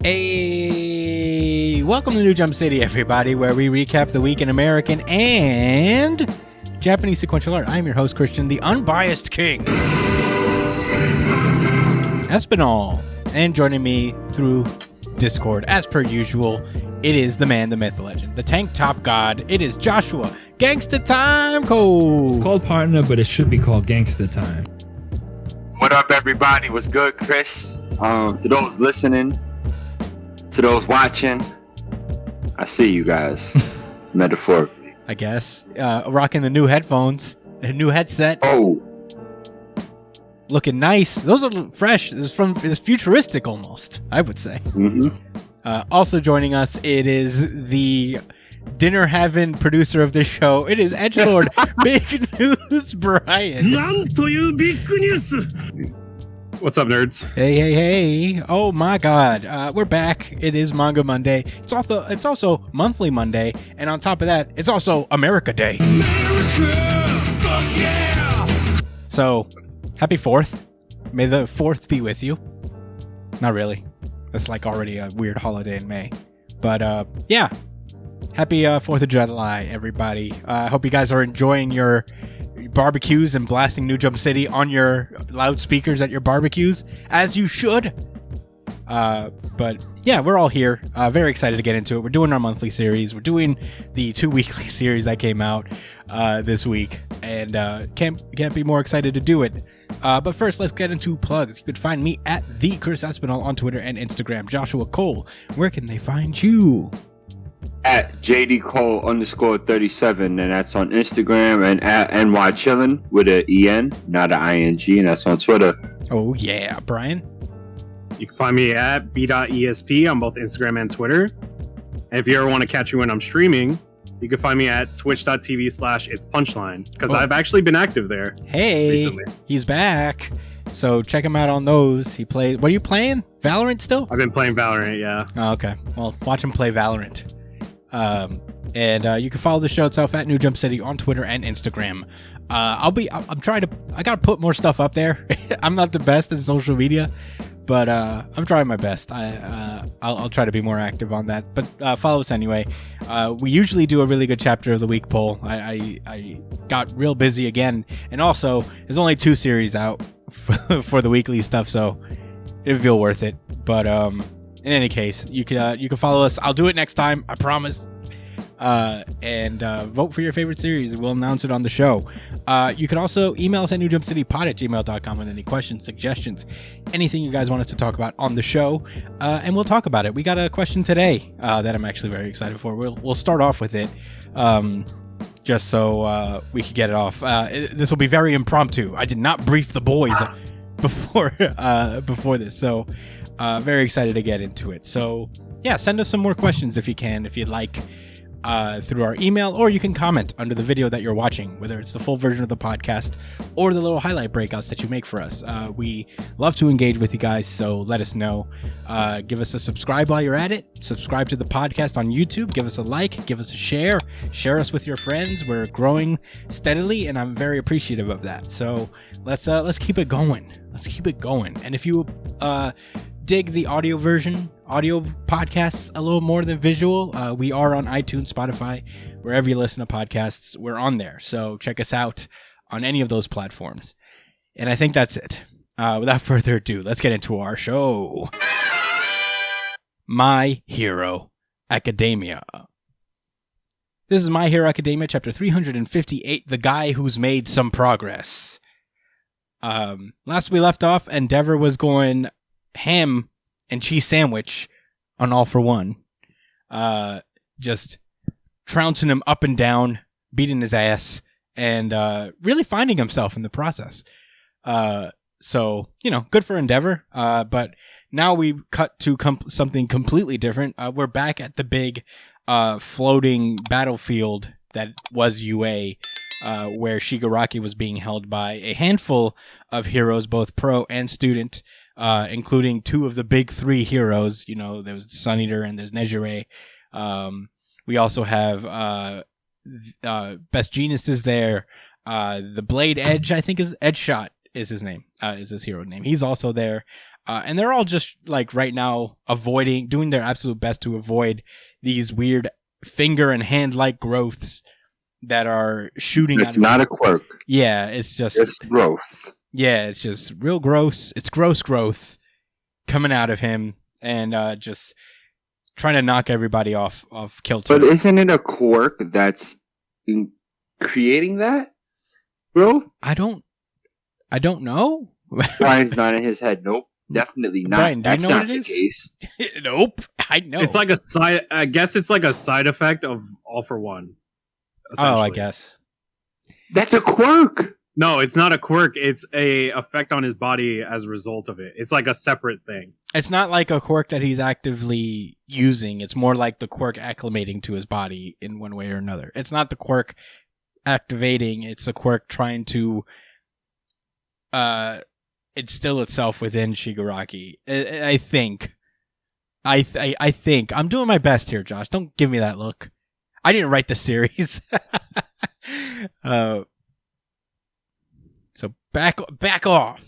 Hey, welcome to New Jump City, everybody, where we recap the week in American and Japanese sequential art. I'm your host, Christian, the unbiased king, Espinal. And joining me through Discord, as per usual, it is the man, the myth, the legend, the tank top god. It is Joshua, Gangsta Time Code. It's called partner, but it should be called Gangsta Time. What up, everybody? What's good, Chris? To those listening, to those watching, I see you guys, metaphorically. I guess. Rocking the new headphones, a new headset. Oh. Looking nice. Those are fresh. It's futuristic almost, I would say. Mm-hmm. Also joining us, it is the dinner having producer of this show. It is Edgelord Big News Brian. What's up, nerds? Hey. Oh my god. We're back. It is Manga Monday. It's also Monthly Monday. And on top of that, it's also America Day. America! Fuck yeah! So, happy 4th. May the 4th be with you. Not really. That's like already a weird holiday in May. But yeah. Happy 4th of July, everybody. I hope you guys are enjoying your barbecues and blasting New Jump City on your loudspeakers at your barbecues, as you should. But yeah, we're all here. Very excited to get into it. We're doing our monthly series. We're doing the 2 weekly series that came out this week, and can't be more excited to do it. But first, let's get into plugs. You can find me at the Chris Espinal on Twitter and Instagram. Joshua Cole, where can they find you? At JD_Cole_37, and that's on Instagram, and at NYChillin with an EN, not an ING, and that's on Twitter. Oh yeah, Brian. You can find me at b.esp on both Instagram and Twitter. And if you ever want to catch me when I'm streaming, you can find me at twitch.tv/itspunchline, because I've actually been active there. Hey, recently. He's back. So check him out on those. He plays. What are you playing? Valorant still? I've been playing Valorant, yeah. Oh, okay. Well, watch him play Valorant. And you can follow the show itself at New Jump City on Twitter and Instagram. I gotta put more stuff up there. I'm not the best at social media, but I'm trying my best. I'll try to be more active on that. But follow us anyway. We usually do a really good chapter of the week poll. I got real busy again, and also there's only 2 series out for the weekly stuff, so it didn't feel worth it. But in any case, you can follow us. I'll do it next time, I promise. And vote for your favorite series. We'll announce it on the show. You can also email us at newjumpcitypod@gmail.com with any questions, suggestions, anything you guys want us to talk about on the show, and we'll talk about it. We got a question today that I'm actually very excited for. We'll start off with it, just so we could get it off. This will be very impromptu. I did not brief the boys before this, so very excited to get into it. So yeah, send us some more questions if you'd like, through our email, or you can comment under the video that you're watching, whether it's the full version of the podcast or the little highlight breakouts that you make for us. We love to engage with you guys, so let us know. Give us a subscribe while you're at it. Subscribe to the podcast on YouTube. Give us a like. Give us a share. Share us with your friends. We're growing steadily, and I'm very appreciative of that. So let's keep it going. Let's keep it going. And if you dig the audio podcasts a little more than visual, we are on iTunes, Spotify, wherever you listen to podcasts, we're on there. So check us out on any of those platforms. And I think that's it. Without further ado, let's get into our show. My Hero Academia. This is My Hero Academia, chapter 358, The Guy Who's Made Some Progress. Last we left off, Endeavor was going ham and cheese sandwich on All for One. Just trouncing him up and down, beating his ass, and really finding himself in the process. So, good for Endeavor. But now we cut to something completely different. We're back at the big floating battlefield that was UA, where Shigaraki was being held by a handful of heroes, both pro and student, including 2 of the big 3 heroes. There was Sun Eater and there's Nejire. We also have Best Genius is there. The Blade Edge, I think, is Edge Shot is his name, is his hero name. He's also there. And they're all just like right now doing their absolute best to avoid these weird finger and hand-like growths that are shooting It's not a quirk. Yeah, it's growth. Yeah, it's just real gross. It's gross growth coming out of him and just trying to knock everybody off kilter. But isn't it a quirk that's creating that, bro? I don't know. Brian's not in his head. Nope. Definitely not. Brian, do you That's know not what it the is? case. Nope. I know. It's like a side. I guess it's like a side effect of All for One. Oh, I guess. That's a quirk. No, it's not a quirk. It's a effect on his body as a result of it. It's like a separate thing. It's not like a quirk that he's actively using. It's more like the quirk acclimating to his body in one way or another. It's not the quirk activating. It's a quirk trying to instill itself within Shigaraki. I think. I think. I'm doing my best here, Josh. Don't give me that look. I didn't write the series. So back off.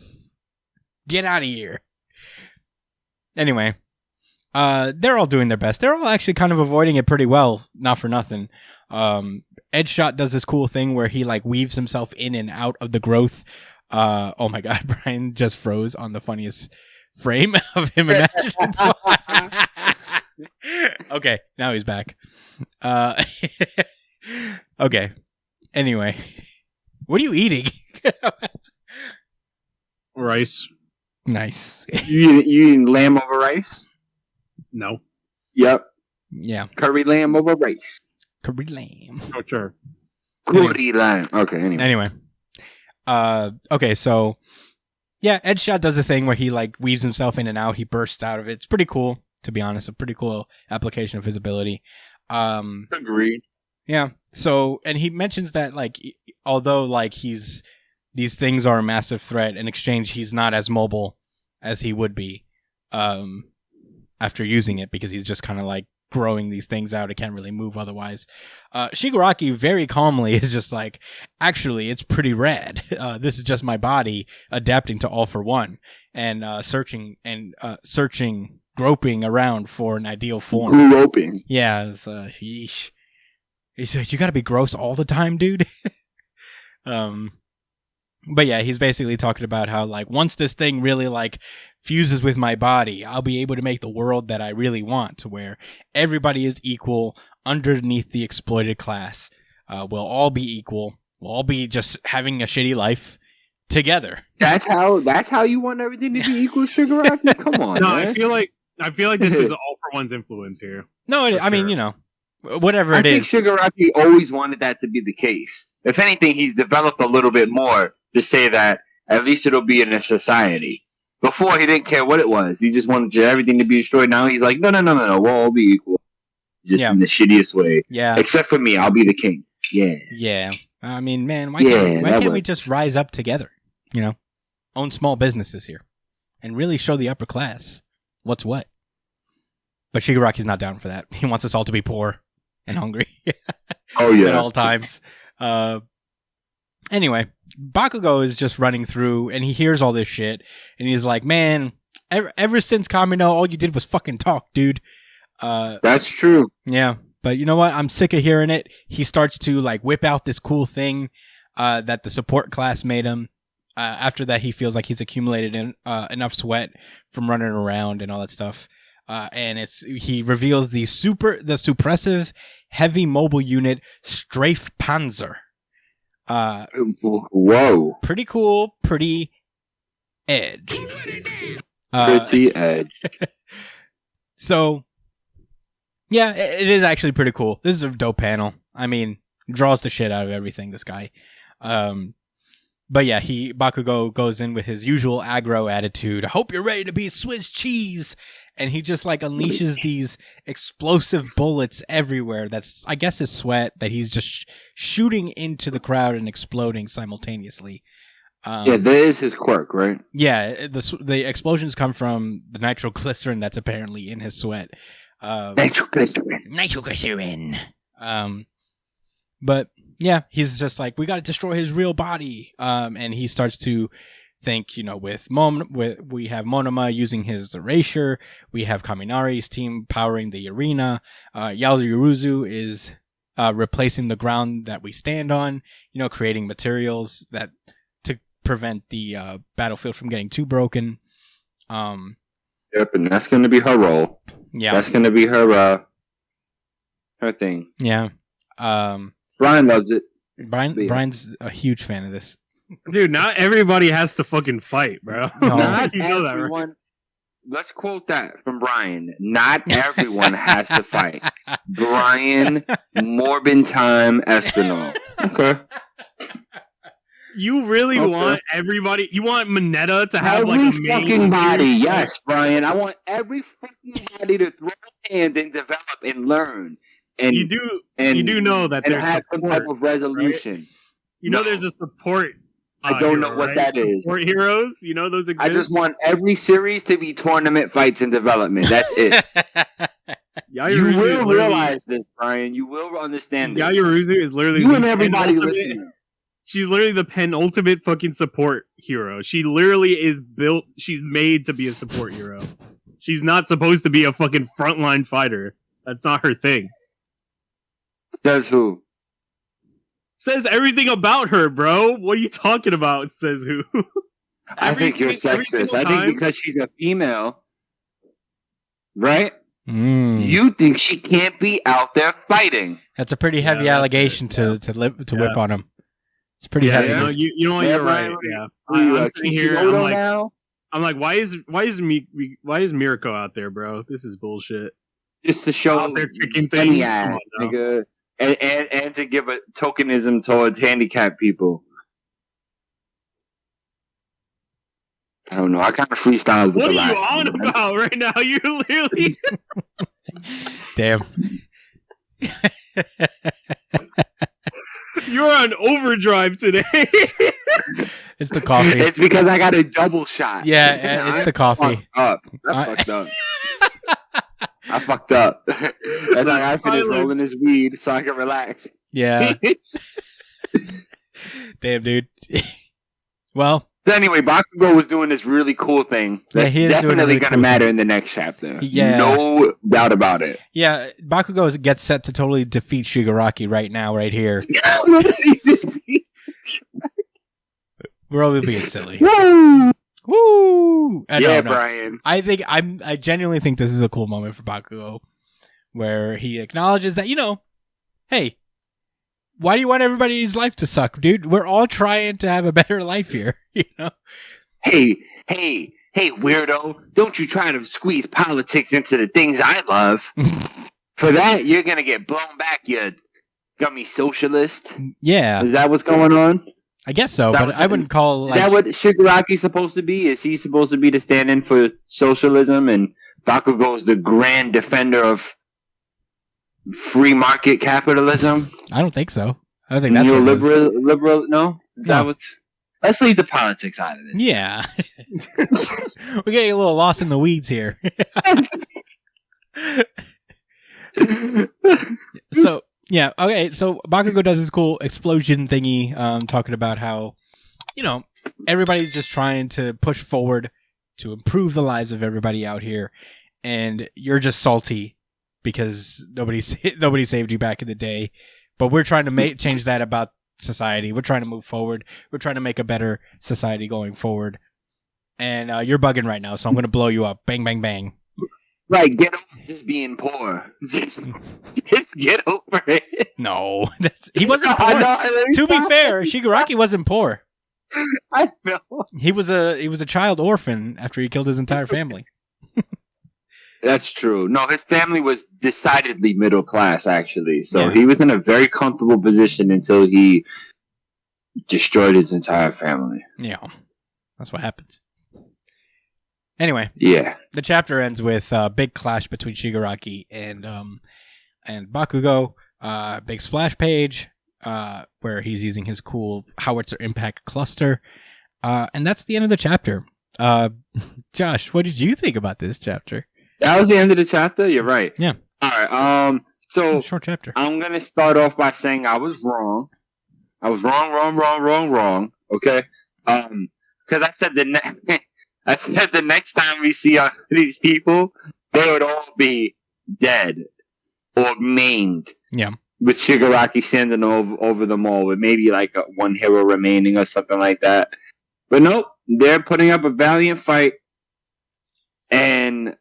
Get out of here. Anyway, they're all doing their best. They're all actually kind of avoiding it pretty well, not for nothing. Edgeshot does this cool thing where he like weaves himself in and out of the growth. Oh my god, Brian just froze on the funniest frame of him imagining. Okay, now he's back. Okay. Anyway, what are you eating? Rice. Nice. You eating lamb over rice? No. Yep. Yeah. Curry lamb over rice. Curry lamb. Oh, sure. Curry lamb. Okay, Anyway. Okay, so yeah, Edgeshot does a thing where he like weaves himself in and out. He bursts out of it. It's pretty cool, to be honest. A pretty cool application of his ability. Agreed. Yeah. So, and he mentions that like, although like these things are a massive threat, in exchange he's not as mobile as he would be after using it, because he's just kind of like growing these things out. It can't really move otherwise. Shigaraki very calmly is just like, actually, it's pretty rad. This is just my body adapting to All for One and searching, groping around for an ideal form. Groping. Yeah. Yeesh. He said, "You got to be gross all the time, dude." But yeah, he's basically talking about how like once this thing really like fuses with my body, I'll be able to make the world that I really want, to where everybody is equal underneath the exploited class. We'll all be equal. We'll all be just having a shitty life together. That's how you want everything to be equal, Shigaraki? Come on. No, man. I feel like this is All for One's influence here. No, I mean, you know, whatever it is. I think Shigaraki always wanted that to be the case. If anything, he's developed a little bit more to say that at least it'll be in a society. Before, he didn't care what it was. He just wanted everything to be destroyed. Now he's like, no, we'll all be equal. Just in the shittiest way. Yeah. Except for me, I'll be the king. Yeah. Yeah. I mean, man, why can't we just rise up together? You know? Own small businesses here. And really show the upper class what's what. But Shigaraki's not down for that. He wants us all to be poor and hungry. Oh, yeah. At all times. Anyway, Bakugo is just running through, and he hears all this shit, and he's like, man, ever since Kamino, all you did was fucking talk, dude. That's true. Yeah, but you know what? I'm sick of hearing it. He starts to, like, whip out this cool thing that the support class made him. After that, he feels like he's accumulated enough sweat from running around and all that stuff. And he reveals the suppressive heavy mobile unit Strafe Panzer. Whoa. Pretty cool, pretty edge. Pretty edge. So, yeah, it is actually pretty cool. This is a dope panel. I mean, draws the shit out of everything, this guy. But yeah, Bakugo goes in with his usual aggro attitude. I hope you're ready to be Swiss cheese. And he just like unleashes these explosive bullets everywhere. That's, I guess, his sweat that he's just shooting into the crowd and exploding simultaneously. Yeah, that is his quirk, right? Yeah, the explosions come from the nitroglycerin that's apparently in his sweat. Nitroglycerin. But yeah, he's just like, we got to destroy his real body. And he starts to think, with we have Monoma using his erasure, we have Kaminari's team powering the arena, Yaoyuruzu is replacing the ground that we stand on, creating materials that to prevent the battlefield from getting too broken. Yep, and that's going to be her role. Yeah, that's going to be her thing. Yeah, Brian loves it. Brian's a huge fan of this. Dude, not everybody has to fucking fight, bro. No. Not You know that, everyone. Right? Let's quote that from Brian. Not everyone has to fight. Brian Morbin Time Espinal. Okay. You really want everybody? You want Mineta to have every like a main fucking body? Yes, Brian. I want every fucking body to throw a hand and develop and learn. And you do know that there's have support, some type of resolution. Right? You know, there's a support. I don't know hero, what right? that is. Support heroes. You know those exist. I just want every series to be tournament fights in development. That's it. You will realize this, Brian. You will understand this. Yaoyuruzu is literally you and everybody listening. She's literally the penultimate fucking support hero. She literally is built. She's made to be a support hero. She's not supposed to be a fucking frontline fighter. That's not her thing. Says who? Says everything about her, bro. What are you talking about? Says who? I think you're sexist. I think because she's a female, right? You think she can't be out there fighting? That's a pretty heavy allegation to whip on him. It's pretty heavy. You know what? You're right. Yeah. I'm sitting here. I'm like, why is Mirko out there, bro? This is bullshit. Just to show out there kicking things, nigga. And to give a tokenism towards handicapped people. I don't know. I kind of freestyled. What are you on about right now? You're literally. Damn. You're on overdrive today. It's the coffee. It's because I got a double shot. Yeah, it's the coffee. I fucked up. I fucked up. That's like I finished rolling this weed so I can relax. Yeah. Damn, dude. Well. So anyway, Bakugo was doing this really cool thing. That's definitely going to matter in the next chapter. Yeah. No doubt about it. Yeah, Bakugo gets set to totally defeat Shigaraki right now, right here. We're all being silly. Woo! Woo! Yeah, Brian. I genuinely think this is a cool moment for Bakugo, where he acknowledges that, hey, why do you want everybody's life to suck, dude? We're all trying to have a better life here, Hey, weirdo! Don't you try to squeeze politics into the things I love. For that, you're gonna get blown back, you gummy socialist. Yeah, is that what's going on? I guess so, but I wouldn't call. Is that what Shigaraki's supposed to be? Is he supposed to be the stand-in for socialism, and Bakugo's the grand defender of free market capitalism? I don't think so. I think that's liberal. No, let's leave the politics out of this. Yeah, we're getting a little lost in the weeds here. So. Yeah, okay, so Bakugo does this cool explosion thingy, talking about how, everybody's just trying to push forward to improve the lives of everybody out here, and you're just salty because nobody saved you back in the day, but we're trying to change that about society. We're trying to move forward. We're trying to make a better society going forward, and you're bugging right now, so I'm going to blow you up. Bang, bang, bang. Right, get over just being poor. Just get over it. No, he wasn't poor. To be fair, Shigaraki wasn't poor. I know. He was a child orphan after he killed his entire family. That's true. No, his family was decidedly middle class, actually. So he was in a very comfortable position until he destroyed his entire family. Yeah, that's what happens. Anyway, the chapter ends with a big clash between Shigaraki and Bakugo. Big splash page where he's using his cool howitzer impact cluster, and that's the end of the chapter. Josh, what did you think about this chapter? That was the end of the chapter. You're right. Yeah. All right. So short chapter. I'm gonna start off by saying I was wrong. I was wrong. Okay. because I said I said the next time we see these people, they would all be dead or maimed. Yeah. With Shigaraki standing over them all, with maybe like one hero remaining or something like that. But nope, they're putting up a valiant fight. And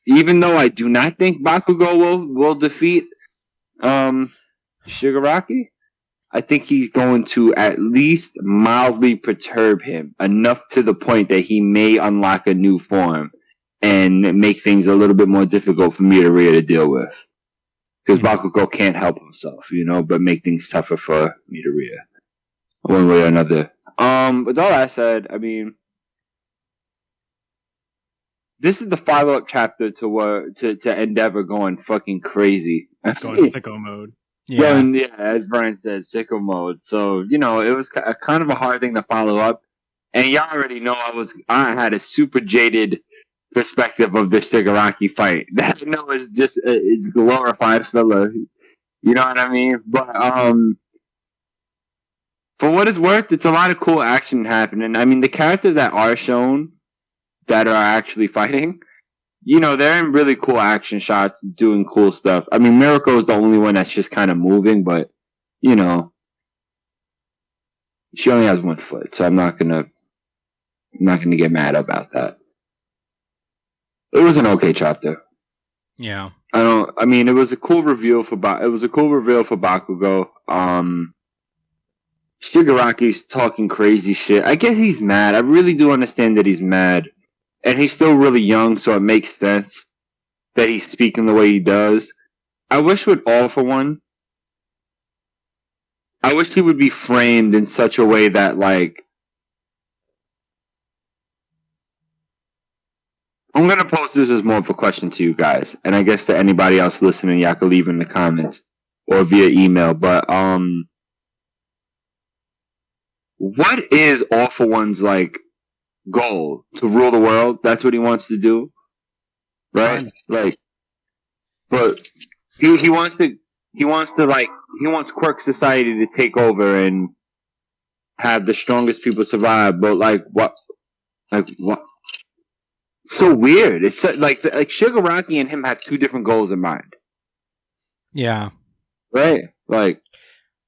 even though I do not think Bakugo will defeat Shigaraki, I think he's going to at least mildly perturb him enough to the point that he may unlock a new form and make things a little bit more difficult for Midoriya to deal with. Because Bakugo can't help himself, but make things tougher for Midoriya. One way or another. With all that said, I mean, this is the follow-up chapter to Endeavor going fucking crazy. Going sicko mode. Yeah. As Brian said, sicko mode. So, it was kind of a hard thing to follow up. And y'all already know I had a super jaded perspective of this Shigaraki fight. That is just it's glorified filler. You know what I mean? But for what it's worth, it's a lot of cool action happening. I mean, the characters that are shown that are actually fighting, they're in really cool action shots, doing cool stuff. I mean, Miracle is the only one that's just kind of moving, but she only has one foot, so I'm not gonna get mad about that. It was an okay chapter. Yeah. It was a cool reveal for Bakugo. Shigaraki's talking crazy shit. I guess he's mad. I really do understand that he's mad. And he's still really young, so it makes sense that he's speaking the way he does. I wish with All For One, I wish he would be framed in such a way that, like, I'm going to post this as more of a question to you guys, and I guess to anybody else listening, y'all can leave in the comments or via email, but, what is All For One's, like, goal? To rule the world? That's what he wants to do? Right? Like, but he wants Quirk Society to take over and have the strongest people survive, but, like, what? It's so weird. It's like Shigaraki and him have two different goals in mind. Yeah. Right? Like,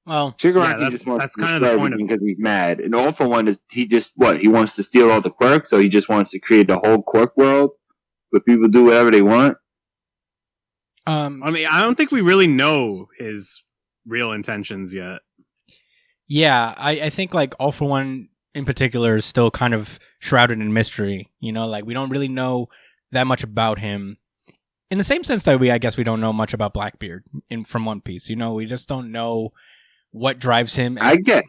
well, Shigaraki just wants that's to kind of destroy the point everything because he's mad. And All For One is he wants to steal all the quirks, so he just wants to create the whole quirk world where people do whatever they want. I don't think we really know his real intentions yet. Yeah, I think like All For One in particular is still kind of shrouded in mystery. Like we don't really know that much about him. In the same sense that I guess we don't know much about Blackbeard from One Piece. We just don't know what drives him. I get.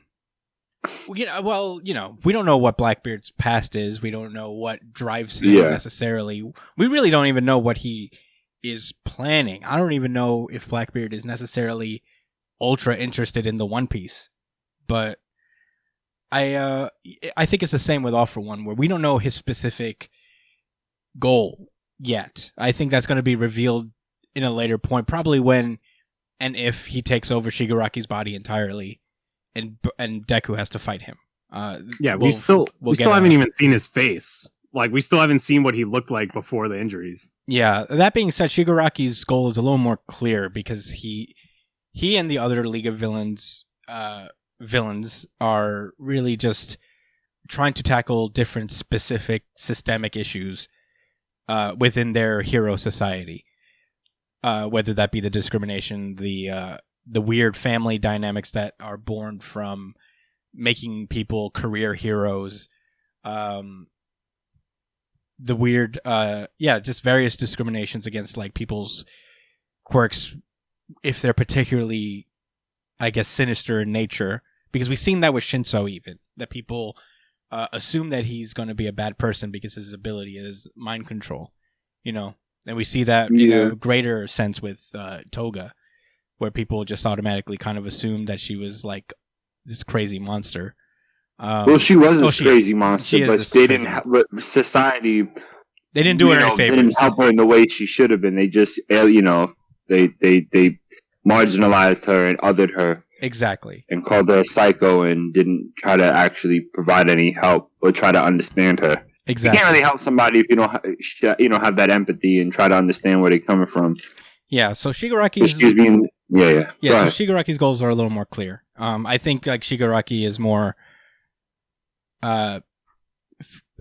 We don't know what Blackbeard's past is. We don't know what drives him necessarily. We really don't even know what he is planning. I don't even know if Blackbeard is necessarily ultra interested in the One Piece. But I think it's the same with All For One, where we don't know his specific goal yet. I think that's going to be revealed in a later point, probably when and if he takes over Shigaraki's body entirely, and Deku has to fight him. We still haven't even seen his face. Like, we still haven't seen what he looked like before the injuries. Yeah. That being said, Shigaraki's goal is a little more clear because he and the other League of Villains are really just trying to tackle different specific systemic issues within their hero society. Whether that be the discrimination, the weird family dynamics that are born from making people career heroes, the weird, just various discriminations against like people's quirks if they're particularly, I guess, sinister in nature. Because we've seen that with Shinso even, that people assume that he's going to be a bad person because his ability is mind control, And we see that in a greater sense with Toga, where people just automatically kind of assume that she was like this crazy monster. She was a crazy monster, but they didn't. Society. They didn't do her any favors. They didn't help her in the way she should have been. They just, they marginalized her and othered her. Exactly. and called her a psycho and didn't try to actually provide any help or try to understand her. Exactly. You can't really help somebody if you don't have that empathy and try to understand where they're coming from. Yeah, so Shigaraki's Excuse me. Yeah. Yeah, so Shigaraki's goals are a little more clear. I think like Shigaraki is more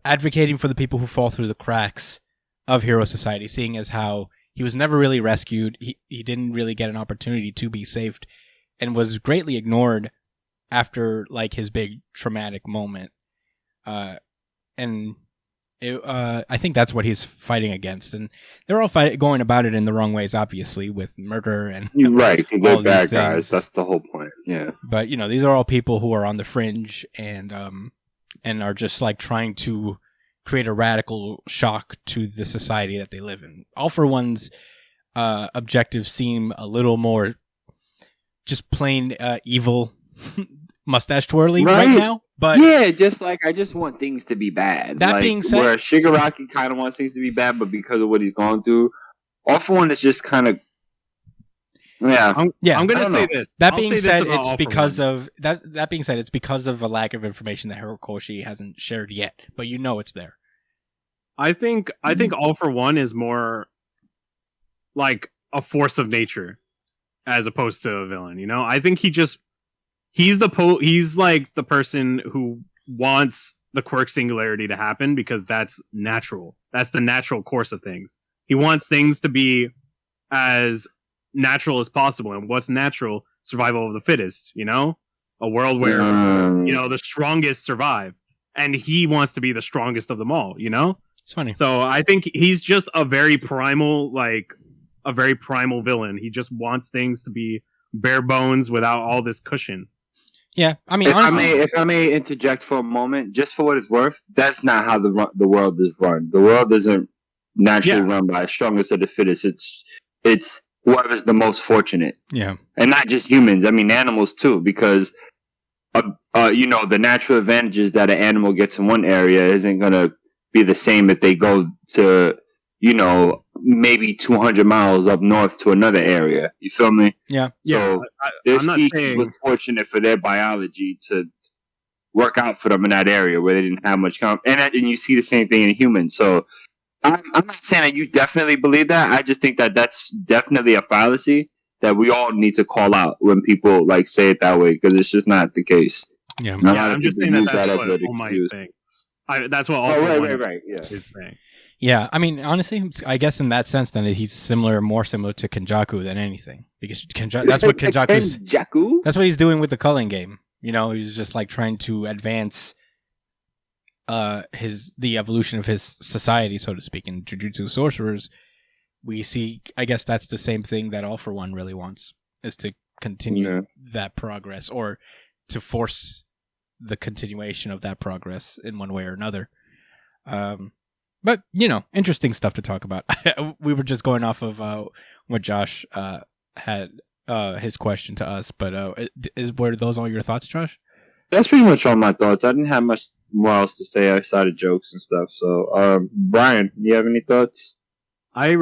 advocating for the people who fall through the cracks of Hero Society, seeing as how he was never really rescued. He didn't really get an opportunity to be saved and was greatly ignored after like his big traumatic moment. I think that's what he's fighting against, and they're all going about it in the wrong ways, obviously, with murder and You're right. They're all bad these guys. things. That's the whole point. Yeah. But these are all people who are on the fringe and are just like trying to create a radical shock to the society that they live in. All for One's objectives seem a little more just plain evil, mustache twirly right now. But yeah, just like I just want things to be bad. That being said, where Shigaraki kind of wants things to be bad, but because of what he's gone through, All for One is just kind of I'm gonna say this. That being said, it's because of that being said, it's because of a lack of information that Horikoshi hasn't shared yet. But it's there. I think All for One is more like a force of nature as opposed to a villain. I think he's like the person who wants the quirk singularity to happen because that's natural. That's the natural course of things. He wants things to be as natural as possible. And what's natural? Survival of the fittest, a world where, the strongest survive. And he wants to be the strongest of them all, It's funny. So I think he's just a very primal villain. He just wants things to be bare bones without all this cushion. Yeah, I mean, if I may interject for a moment, just for what it's worth, that's not how the world is run. The world isn't naturally run by strongest of the fittest. It's whoever's the most fortunate. Yeah, and not just humans. I mean, animals too, because the natural advantages that an animal gets in one area isn't gonna be the same if they go to maybe 200 miles up north to another area. You feel me? Yeah. So their species was fortunate for their biology to work out for them in that area where they didn't have much and you see the same thing in humans. So I'm not saying that you definitely believe that. I just think that that's definitely a fallacy that we all need to call out when people say it that way, because it's just not the case. Yeah, I'm just saying that's what All Might thinks. That's what All for One is saying. Yeah, I mean, honestly, I guess in that sense, then he's more similar to Kenjaku than anything, because that's what Kenjaku's. Kenjaku? That's what he's doing with the culling game. He's just trying to advance the evolution of his society, so to speak. In Jujutsu Sorcerers, we see, I guess that's the same thing that All for One really wants, is to continue that progress, or to force the continuation of that progress in one way or another. But, interesting stuff to talk about. We were just going off of what Josh had his question to us, but were those all your thoughts, Josh? That's pretty much all my thoughts. I didn't have much more else to say outside of jokes and stuff. So, Brian, do you have any thoughts? I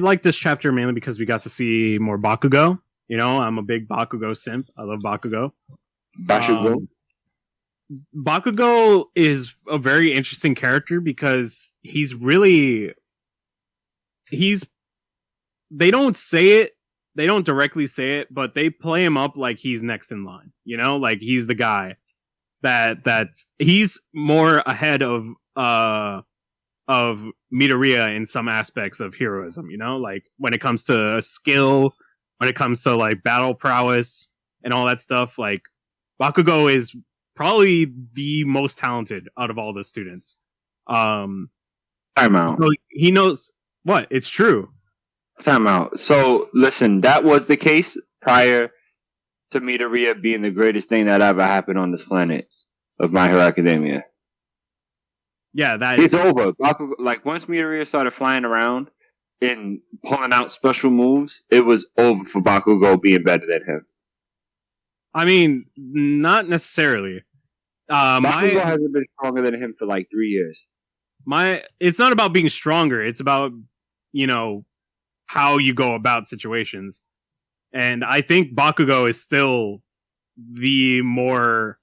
like this chapter mainly because we got to see more Bakugo. I'm a big Bakugo simp. I love Bakugo. Bakugo is a very interesting character because they don't say it, they don't directly say it, but they play him up like he's next in line, like he's the guy that's he's more ahead of Midoriya in some aspects of heroism, like when it comes to skill, when it comes to battle prowess and all that stuff. Bakugo is probably the most talented out of all the students. Time out. So he knows what? It's true. Time out. So listen, that was the case prior to Midoriya being the greatest thing that ever happened on this planet of My Hero Academia. Yeah, it's over. Bakugo, once Midoriya started flying around and pulling out special moves, it was over for Bakugo being better than him. I mean, not necessarily. Bakugo hasn't been stronger than him for 3 years. It's not about being stronger. It's about, how you go about situations. And I think Bakugo is still the more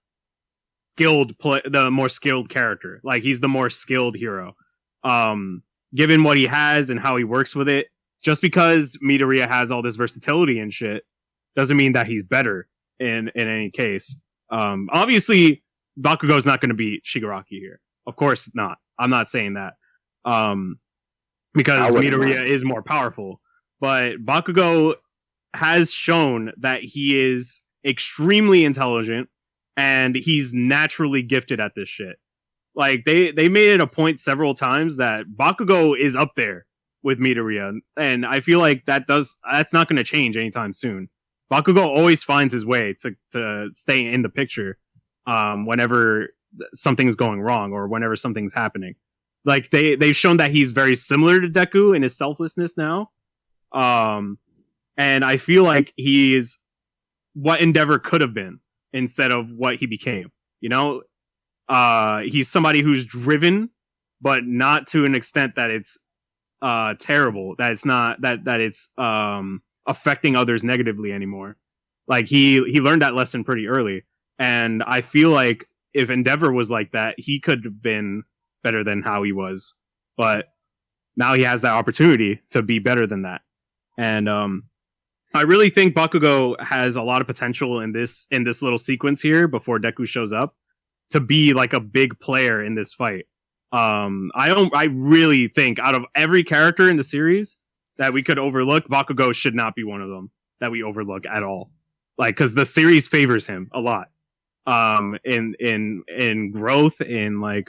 skilled character. Like, he's the more skilled hero. Given what he has and how he works with it, just because Midoriya has all this versatility and shit doesn't mean that he's better in any case. Obviously, Bakugo's not going to beat Shigaraki here. Of course not. I'm not saying that. Because Midoriya is more powerful. But Bakugo has shown that he is extremely intelligent and he's naturally gifted at this shit. Like, they made it a point several times that Bakugo is up there with Midoriya, and I feel like that's not going to change anytime soon. Bakugo always finds his way to stay in the picture whenever something's going wrong or whenever something's happening. Like, they've shown that he's very similar to Deku in his selflessness now. And I feel like he is what Endeavor could have been instead of what he became. You know, he's somebody who's driven, but not to an extent that it's terrible. That it's not that it's affecting others negatively anymore. Like, he learned that lesson pretty early, and I feel like if Endeavor was like that, he could have been better than how he was. But now he has that opportunity to be better than that, and I really think Bakugo has a lot of potential in this little sequence here before Deku shows up to be like a big player in this fight. I really think out of every character in the series that we could overlook, Bakugo should not be one of them that we overlook at all. Like, cause the series favors him a lot. In growth, in like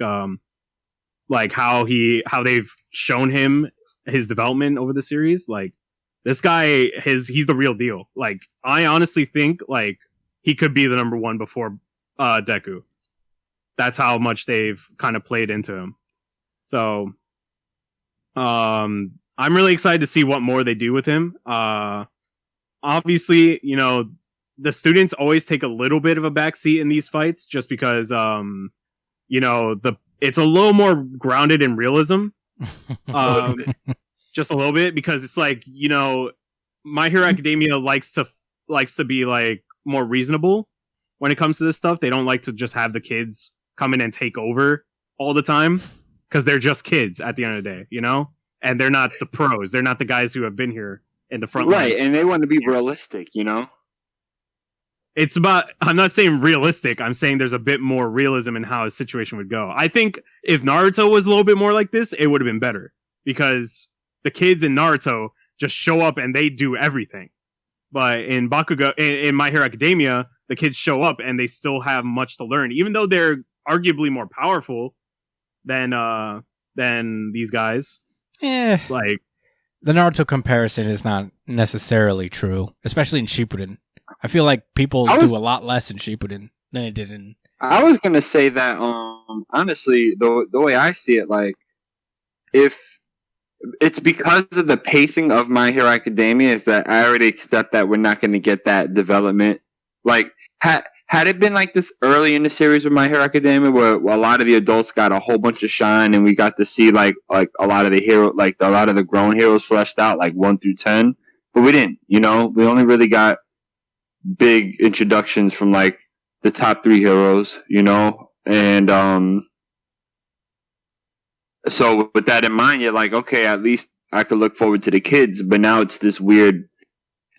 how they've shown him his development over the series. Like, this guy, he's the real deal. Like, I honestly think like he could be the number one before Deku. That's how much they've kind of played into him. So, I'm really excited to see what more they do with him. Obviously, you know, the students always take a little bit of a backseat in these fights just because, you know, it's a little more grounded in realism. Just a little bit, because it's like, you know, My Hero Academia likes to be like more reasonable when it comes to this stuff. They don't like to just have the kids come in and take over all the time, because they're just kids at the end of the day, you know? And they're not the pros. They're not the guys who have been here in the front line. Right, and they want to be realistic, you know? It's about, I'm not saying realistic, I'm saying there's a bit more realism in how a situation would go. I think if Naruto was a little bit more like this, it would have been better, because the kids in Naruto just show up and they do everything. But in Bakugo, in My Hero Academia, the kids show up and they still have much to learn, even though they're arguably more powerful than these guys. Yeah, like the Naruto comparison is not necessarily true, especially in Shippuden. I feel like people do a lot less in Shippuden than they did in. I was gonna say that, honestly, the way I see it, like, if it's because of the pacing of My Hero Academia, is that I already accept that we're not going to get that development. Like, had it been like this early in the series with My Hero Academia, where a lot of the adults got a whole bunch of shine, and we got to see like a lot of the grown heroes fleshed out, like 1 through 10, but we didn't. You know, we only really got big introductions from like the top 3 heroes. You know, and so with that in mind, you're like, okay, at least I could look forward to the kids. But now it's this weird.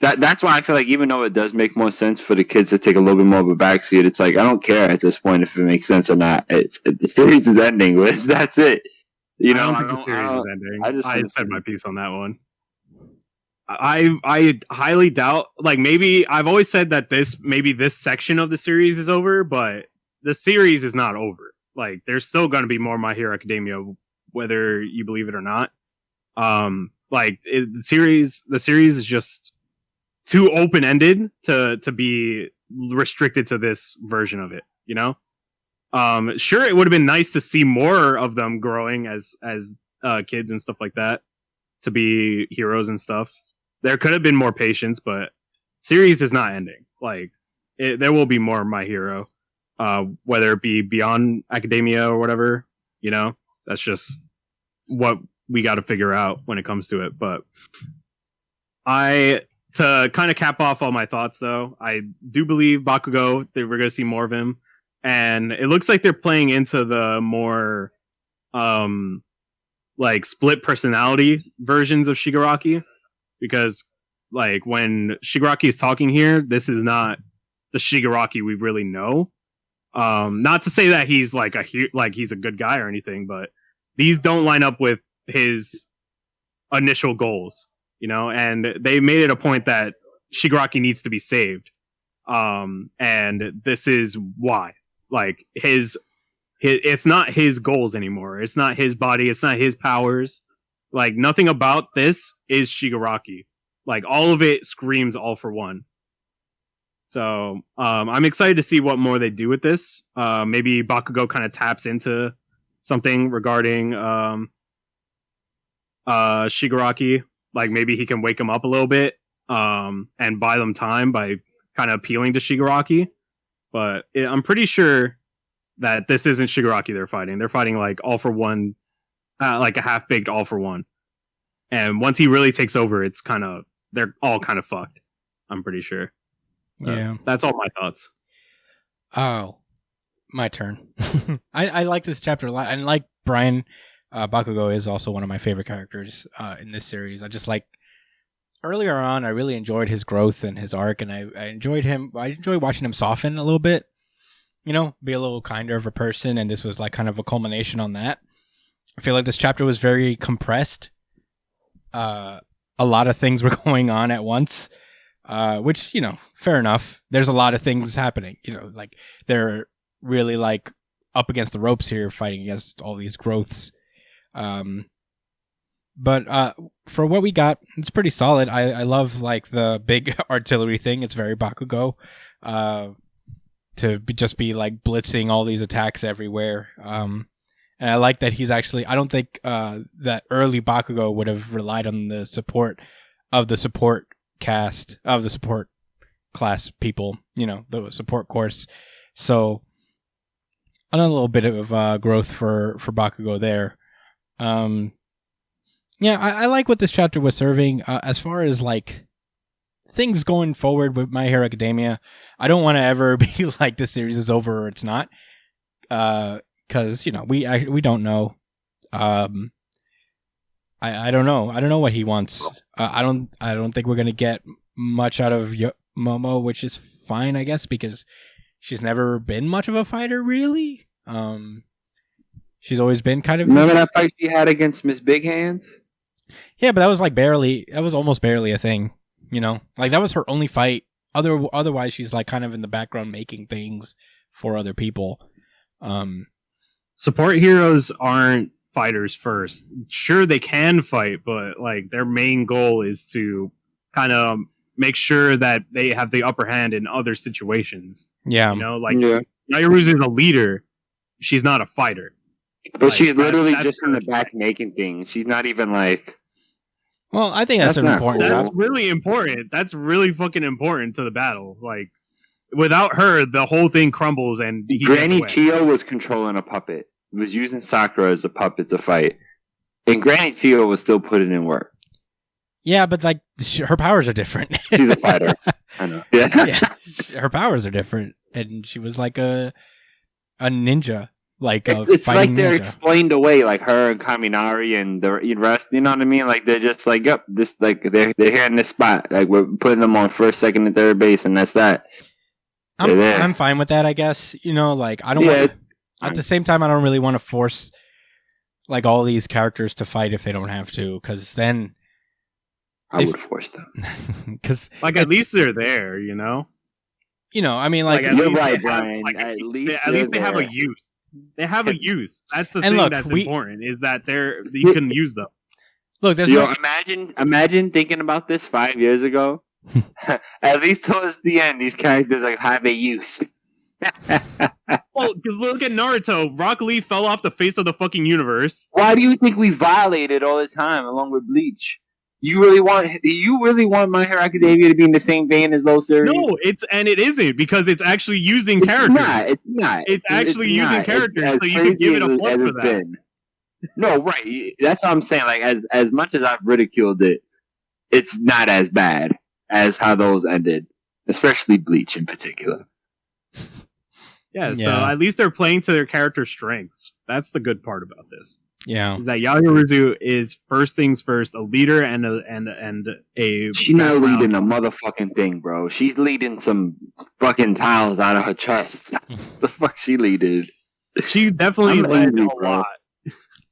That's why I feel like, even though it does make more sense for the kids to take a little bit more of a backseat, it's like, I don't care at this point if it makes sense or not. The series is ending with that's it. You know, I don't think the series is ending. I said my piece on that one. I highly doubt. Like, maybe I've always said that this section of the series is over, but the series is not over. Like, there's still going to be more My Hero Academia, whether you believe it or not. The series is just too open-ended to be restricted to this version of it, you know? Sure, it would have been nice to see more of them growing as kids and stuff like that, to be heroes and stuff. There could have been more patience, but series is not ending. Like, there will be more My Hero, whether it be beyond Academia or whatever, you know? That's just what we got to figure out when it comes to it. But I to kind of cap off all my thoughts, though, I do believe Bakugo, that we're going to see more of him. And it looks like they're playing into the more like split personality versions of Shigaraki, because like when Shigaraki is talking here, this is not the Shigaraki we really know. Not to say that he's like he's a good guy or anything, but these don't line up with his initial goals, you know. And they made it a point that Shigaraki needs to be saved, and this is why. Like his it's not his goals anymore. It's not his body. It's not his powers. Like nothing about this is Shigaraki. Like all of it screams All for One. So I'm excited to see what more they do with this. Maybe Bakugo kind of taps into something regarding Shigaraki. Like maybe he can wake him up a little bit and buy them time by kind of appealing to Shigaraki. But I'm pretty sure that this isn't Shigaraki they're fighting. They're fighting like All for One, like a half-baked All for One. And once he really takes over, it's kind of, they're all kind of fucked. I'm pretty sure. Yeah. That's all my thoughts. Oh, my turn. I like this chapter a lot. And like Brian, Bakugo is also one of my favorite characters in this series. I just like, earlier on, I really enjoyed his growth and his arc, and I enjoyed him. I enjoyed watching him soften a little bit, you know, be a little kinder of a person, and this was like kind of a culmination on that. I feel like this chapter was very compressed. A lot of things were going on at once, which, you know, fair enough. There's a lot of things happening, you know, like they're really like up against the ropes here, fighting against all these growths. But for what we got, it's pretty solid. I love like the big artillery thing. It's very Bakugo. To just be like blitzing all these attacks everywhere. And I like that he's actually, I don't think that early Bakugo would have relied on the support of the support cast, of the support class people, you know, the support course. So another little bit of growth for Bakugo there. Yeah, I like what this chapter was serving. As far as like things going forward with My Hero Academia, I don't want to ever be like this series is over or it's not. Because, you know, we don't know. I don't know. I don't know what he wants. I don't think we're gonna get much out of Momo, which is fine, I guess, because she's never been much of a fighter, really. She's always been kind of. Remember that fight she had against Miss Big Hands? Yeah, but that was like barely. That was almost barely a thing. You know, like that was her only fight. Otherwise, she's like kind of in the background making things for other people. Support heroes aren't fighters first. Sure, they can fight, but like their main goal is to kind of make sure that they have the upper hand in other situations. Yeah, you know, like Nairuzu is a leader. She's not a fighter. But like, she's literally just in the back making things. She's not even like. Well, I think that's important. That's really important. That's really fucking important to the battle. Like, without her, the whole thing crumbles and Granny Chio was controlling a puppet. Was using Sakura as a puppet to fight. And Granny Chio was still putting in work. Yeah, but like her powers are different. She's a fighter. I know. Yeah. Her powers are different. And she was like a ninja. Like it's like they're ninja. Explained away, like her and Kaminari and the rest. You know what I mean? Like they're just like, yep, this like they're here in this spot. Like we're putting them on first, second, and third base, and that's that. I'm fine with that, I guess. You know, like I don't want. At the same time, I don't really want to force like all these characters to fight if they don't have to, because then I would force them. Because like at least they're there, you know. You know, I mean, like you're right, Brian. Like, at least they have a use. They have a use. That's the thing that's important is that you can use them. Look, there's imagine thinking about this 5 years ago. At least towards the end, these characters like have a use. Well, look at Naruto. Rock Lee fell off the face of the fucking universe. Why do you think we violated all the time along with Bleach? You really want My Hero Academia to be in the same vein as those series? No, it isn't because it's actually using characters. It's not. It's actually using characters, so you can give it a plus for that. No, right. That's what I'm saying. Like as much as I've ridiculed it, it's not as bad as how those ended, especially Bleach in particular. Yeah, so at least they're playing to their character strengths. That's the good part about this. Yeah, is that Yaoyorozu is first things first, a leader and a. She's not leading a motherfucking thing, bro. She's leading some fucking tiles out of her chest. The fuck she leaded? She definitely led a lot.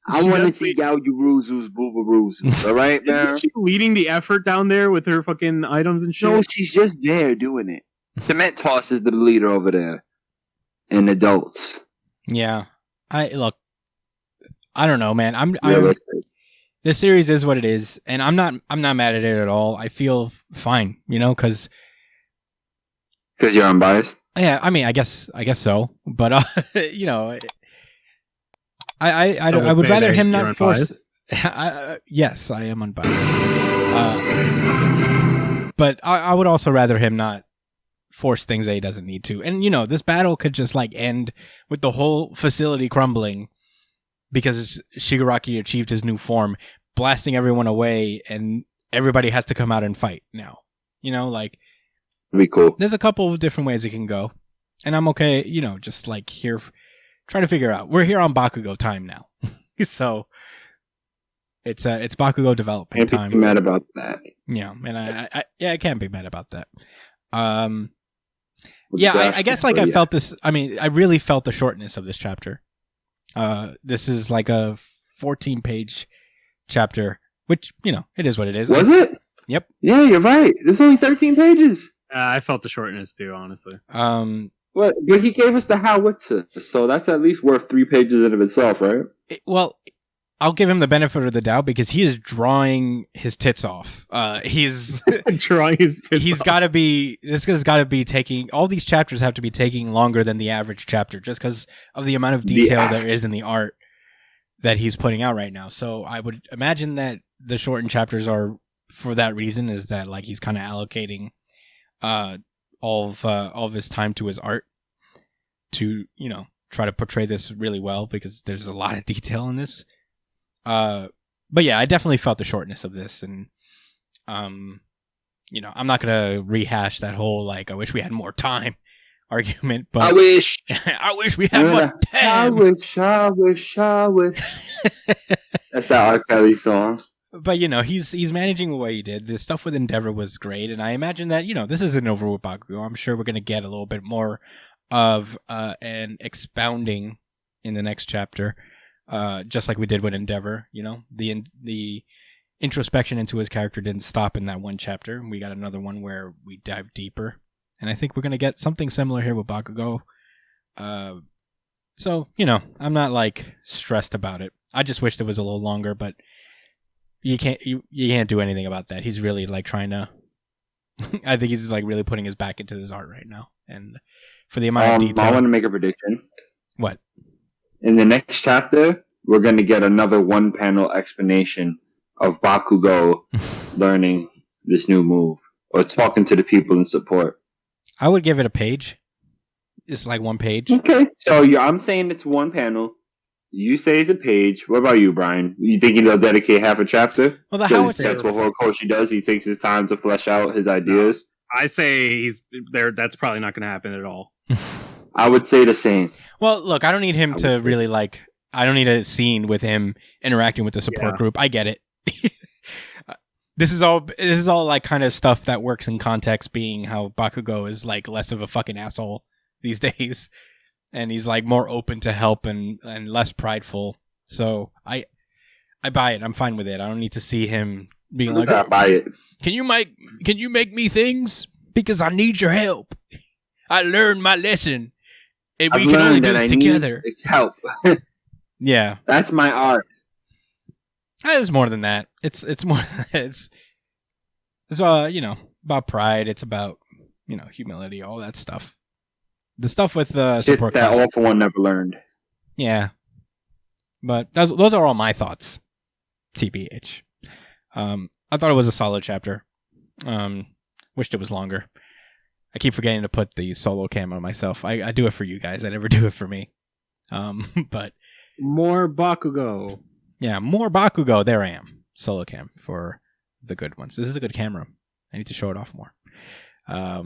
I want to see Yaoyorozu's Boobaroozos. All right, man. Isn't she leading the effort down there with her fucking items and shit? No, she's just there doing it. Cement Toss is the leader over there. And adults. Yeah. I don't know, man. This series is what it is, and I'm not mad at it at all. I feel fine, because you're unbiased. Yeah, I mean, I guess so, but I would rather him not force. Yes, I am unbiased, but I would also rather him not force things that he doesn't need to. And this battle could just end with the whole facility crumbling because Shigaraki achieved his new form, blasting everyone away, and everybody has to come out and fight now. It'd be cool. There's a couple of different ways it can go, and I'm okay. Just here, trying to figure out. We're here on Bakugo time now, so it's Bakugo development time. Can't be mad about that. Yeah, and I can't be mad about that. Yeah, I guess I felt this. I mean, I really felt the shortness of this chapter. This is like a 14-page chapter, which it is what it is. Was it? Yep. Yeah, you're right. There's only 13 pages. I felt the shortness too, honestly. But he gave us the howitzer, so that's at least worth 3 pages in of itself, right? Well, I'll give him the benefit of the doubt because he is drawing his tits off. He's drawing his tits He's got to be. This has got to be taking. All these chapters have to be taking longer than the average chapter, just because of the amount of detail there is in the art that he's putting out right now. So I would imagine that the shortened chapters are for that reason. Is that he's kind of allocating all of his time to his art to try to portray this really well because there's a lot of detail in this. But yeah, I definitely felt the shortness of this, and I'm not gonna rehash that whole I wish we had more time argument. But I wish we had more time. I wish. That's that R. Kelly song. But he's managing the way he did. The stuff with Endeavor was great, and I imagine that this isn't over with Bakugo. I'm sure we're gonna get a little bit more of an expounding in the next chapter. Just like we did with Endeavor, the introspection into his character didn't stop in that one chapter. We got another one where we dive deeper, and I think we're gonna get something similar here with Bakugo. So I'm not stressed about it. I just wished it was a little longer, but you can't do anything about that. He's really trying to. I think he's really putting his back into his art right now, and for the amount of detail. I want to make a prediction. What? In the next chapter, we're going to get another 1-panel explanation of Bakugo learning this new move or talking to the people in support. I would give it a page. It's 1 page. Okay. So I'm saying it's 1 panel. You say it's a page. What about you, Brian? You think he'll dedicate half a chapter? Well, that's what Horikoshi does. He takes his time to flesh out his ideas. No, I say he's there. That's probably not going to happen at all. I would say the same. Well, look, I don't need him to really I don't need a scene with him interacting with the support group. I get it. This is all kind of stuff that works in context, being how Bakugo is less of a fucking asshole these days, and he's more open to help and less prideful. So I buy it. I'm fine with it. I don't need to see him being I buy it. Can you make me things because I need your help. I learned my lesson. And we can only do this together. Help. Yeah. That's my art. It's more than that. It's more it's about pride. It's about, humility, all that stuff. The stuff with the support that all for one never learned. Yeah. But those are all my thoughts. TBH. I thought it was a solid chapter. Wished it was longer. I keep forgetting to put the solo cam on myself. I do it for you guys. I never do it for me. But more Bakugo. Yeah, more Bakugo. There I am. Solo cam for the good ones. This is a good camera. I need to show it off more. All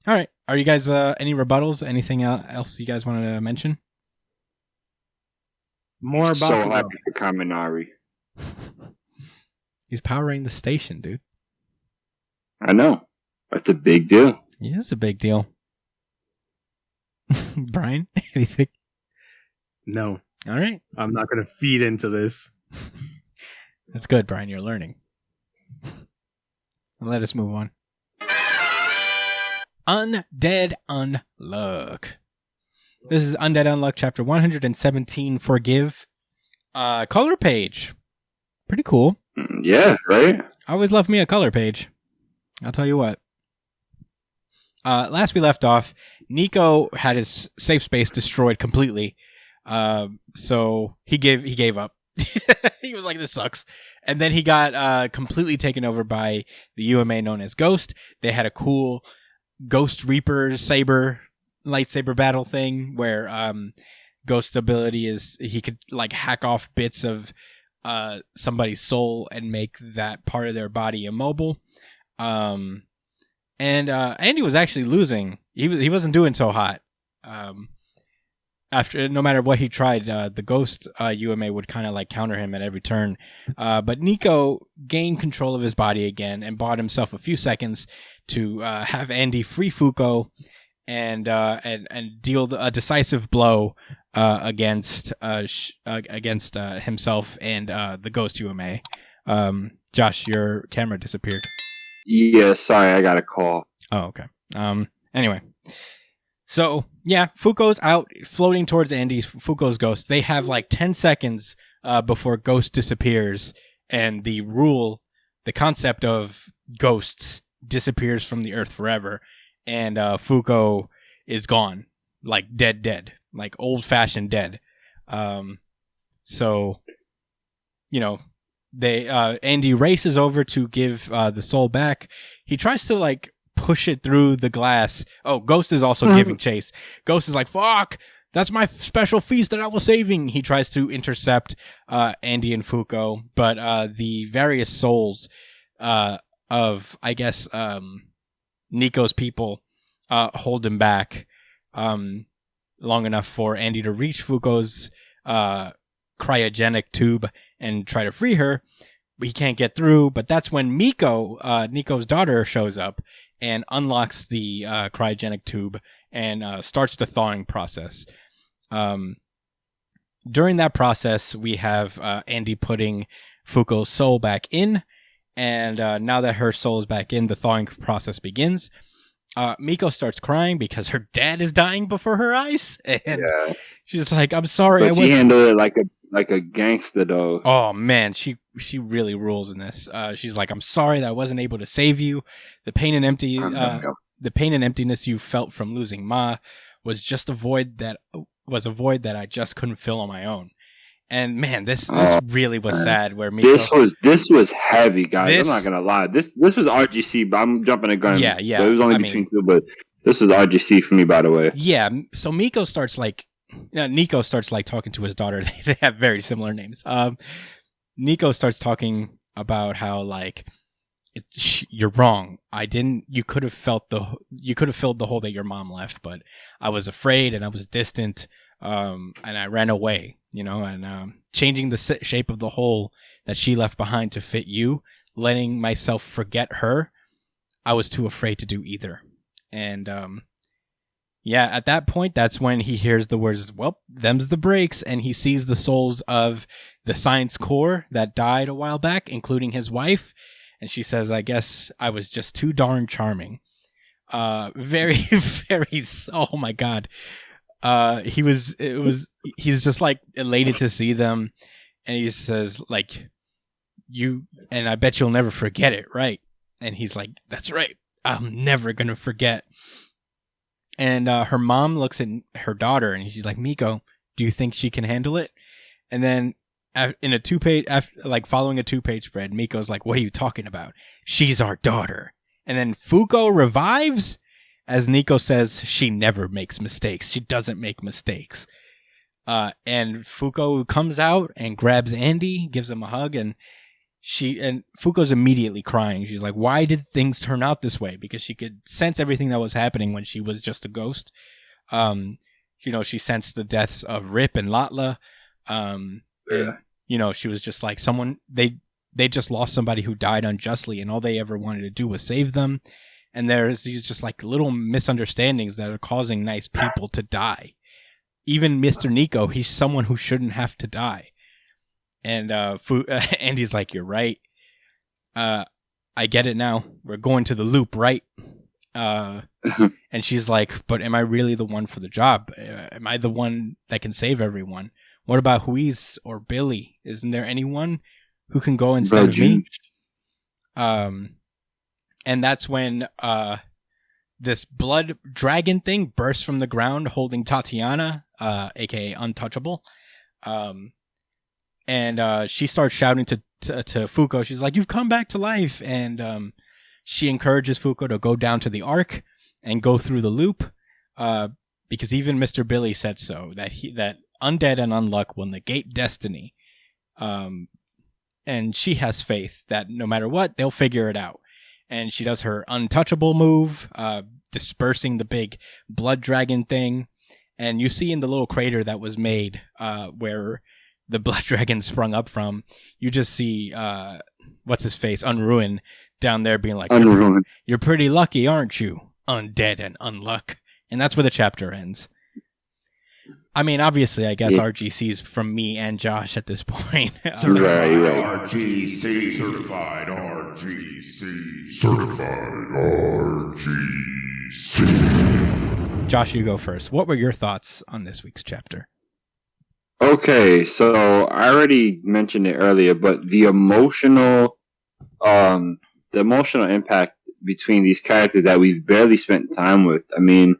right. Are you guys any rebuttals? Anything else you guys wanted to mention? More So Bakugo. happy for Kaminari. He's powering the station, dude. I know. That's a big deal. Yeah, it's a big deal. Brian, anything? No, All right. I'm not going to feed into this. That's good, Brian. You're learning. Let us move on. Undead Unluck. This is Undead Unluck, chapter 117, Forgive. Color page. Pretty cool. Yeah, right? I always love me a color page. I'll tell you what. Last we left off, Nico had his safe space destroyed completely. So he gave up. He was like, this sucks. And then he got completely taken over by the UMA known as Ghost. They had a cool Ghost Reaper lightsaber battle thing where Ghost's ability is he could like hack off bits of somebody's soul and make that part of their body immobile. And Andy was actually losing. He wasn't doing so hot. After no matter what he tried, the Ghost UMA would kind of like counter him at every turn. But Nico gained control of his body again and bought himself a few seconds to have Andy free Fuko and deal a decisive blow against himself and the Ghost UMA. Josh, your camera disappeared. Yeah, sorry, I got a call. Oh, okay. Anyway. So, yeah, Fuko's out floating towards Andy's Fuko's Ghost. They have like 10 seconds before Ghost disappears, and the concept of ghosts disappears from the earth forever, and Fuko is gone. Like dead. Like old-fashioned dead. So, you know, Andy races over to give the soul back. He tries to like push it through the glass. Oh, Ghost is also giving chase. Ghost is like, fuck, that's my special feast that I was saving. He tries to intercept Andy and Fuko, but the various souls of, I guess, Nico's people hold him back long enough for Andy to reach Fuko's cryogenic tube and try to free her. He can't get through, but that's when Nico's daughter, shows up and unlocks the cryogenic tube and starts the thawing process. During that process, we have Andy putting Fuko's soul back in, and now that her soul is back in, the thawing process begins. Miko starts crying because her dad is dying before her eyes, and she's like, "I'm sorry." But she handled it like a gangster, though. Oh man, she really rules in this. She's like, "I'm sorry that I wasn't able to save you. The pain and emptiness you felt from losing Ma was just a void that I just couldn't fill on my own." And man, this really was sad. Where Miko, this was heavy, guys. I'm not gonna lie. This was RGC, but I'm jumping a gun. Yeah. It was only between two, but this was RGC for me, by the way. Yeah. So Nico starts talking to his daughter. They have very similar names. Nico starts talking about how like you're wrong. You could have filled the hole that your mom left, but I was afraid and I was distant. And I ran away, and changing the shape of the hole that she left behind to fit you, letting myself forget her, I was too afraid to do either. And at that point, that's when he hears the words, "Well, them's the breaks," and he sees the souls of the science corps that died a while back, including his wife, and she says, "I guess I was just too darn charming." Very, very, oh my God. He's just like elated to see them, and he says like, and I bet you'll never forget it, right? And he's like, "That's right, I'm never gonna forget." And her mom looks at her daughter and she's like, "Miko, do you think she can handle it?" And then in a 2-page, following a 2-page spread, Miko's like, "What are you talking about? She's our daughter." And then Fuko revives. As Nico says, she never makes mistakes. She doesn't make mistakes. And Fuko comes out and grabs Andy, gives him a hug, and Fuko's immediately crying. She's like, why did things turn out this way? Because she could sense everything that was happening when she was just a ghost. She sensed the deaths of Rip and Latla. And, she was just like they just lost somebody who died unjustly, and all they ever wanted to do was save them. And there's these just like little misunderstandings that are causing nice people to die. Even Mr. Nico, he's someone who shouldn't have to die. And Andy's like, you're right. I get it now. We're going to the loop, right? And she's like, but am I really the one for the job? Am I the one that can save everyone? What about Huiz or Billy? Isn't there anyone who can go instead of me? And that's when this blood dragon thing bursts from the ground holding Tatiana, aka Untouchable. And she starts shouting to Fuko. She's like, you've come back to life. And she encourages Fuko to go down to the Ark and go through the loop. Because even Mr. Billy said so, that Undead and Unluck will negate destiny. And she has faith that no matter what, they'll figure it out. And she does her Untouchable move, dispersing the big blood dragon thing. And you see in the little crater that was made where the blood dragon sprung up from, you just see, what's his face, Unruin, down there being like, you're pretty lucky, aren't you? Undead and Unluck. And that's where the chapter ends. I mean, obviously, I guess RGC's from me and Josh at this point. Right. RGC certified. RGC certified. RGC. Josh, you go first. What were your thoughts on this week's chapter? Okay, so I already mentioned it earlier, but the emotional impact between these characters that we've barely spent time with. I mean,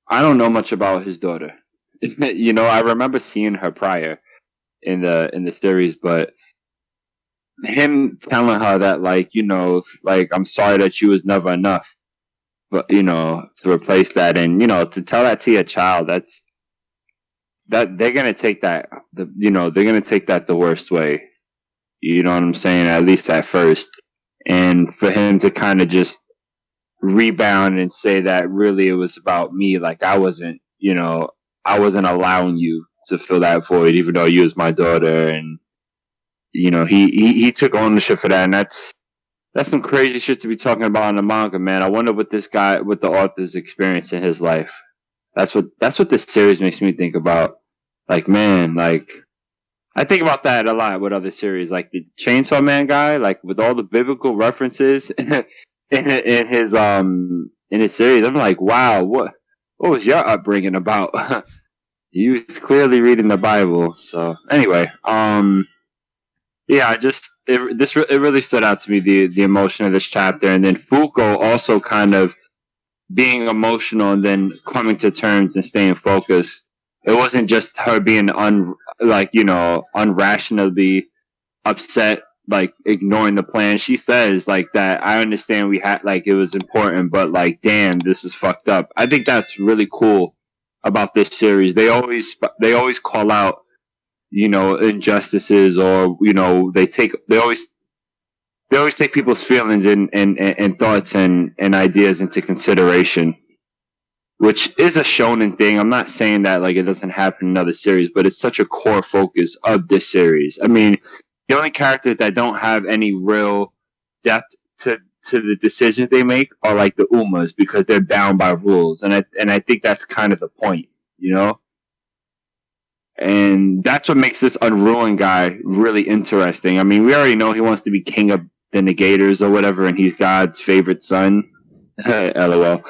I don't know much about his daughter. I remember seeing her prior in the series, but him telling her that, I'm sorry that you was never enough, but to replace that, and to tell that to your child, that they're gonna take that the worst way. You know what I'm saying? At least at first, and for him to kind of just rebound and say that really it was about me, like I wasn't allowing you to fill that void, even though you was my daughter, and he took ownership for that, and that's some crazy shit to be talking about in the manga, man. I wonder what the author's experience in his life. That's what this series makes me think about. Like, man, like I think about that a lot with other series, like the Chainsaw Man guy, like with all the biblical references in his series. I'm like, wow, what was your upbringing about? You was clearly reading the Bible. So anyway, yeah, it really stood out to me, the emotion of this chapter, and then Fuko also kind of being emotional and then coming to terms and staying focused. It wasn't just her being unrationally upset, like ignoring the plan. She says like that, I understand we had, like, it was important, but like, damn, this is fucked up. I think that's really cool about this series. They always call out, injustices, or they always take people's feelings and thoughts and ideas into consideration, which is a shonen thing. I'm not saying that like it doesn't happen in other series, but it's such a core focus of this series. I mean, the only characters that don't have any real depth to the decisions they make are like the Umas, because they're bound by rules, and I think that's kind of the point, And that's what makes this Unruin guy really interesting. I mean, we already know he wants to be king of the Negators or whatever, and he's God's favorite son. LOL.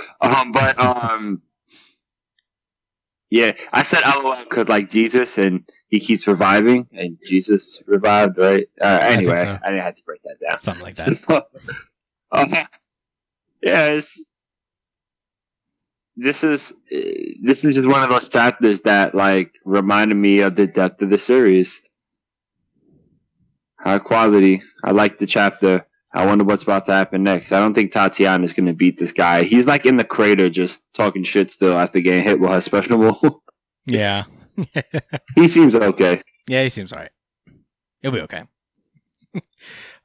Yeah, I said LOL because like Jesus, and he keeps reviving, and Jesus revived, right? Anyway, so. I didn't have to break that down. Something like that. Yeah, this is just one of those chapters that like reminded me of the depth of the series. High quality. I like the chapter. I wonder what's about to happen next. I don't think Tatiana is going to beat this guy. He's like in the crater just talking shit still after getting hit with her special move. Yeah. He seems okay. Yeah, he seems alright. He'll be okay.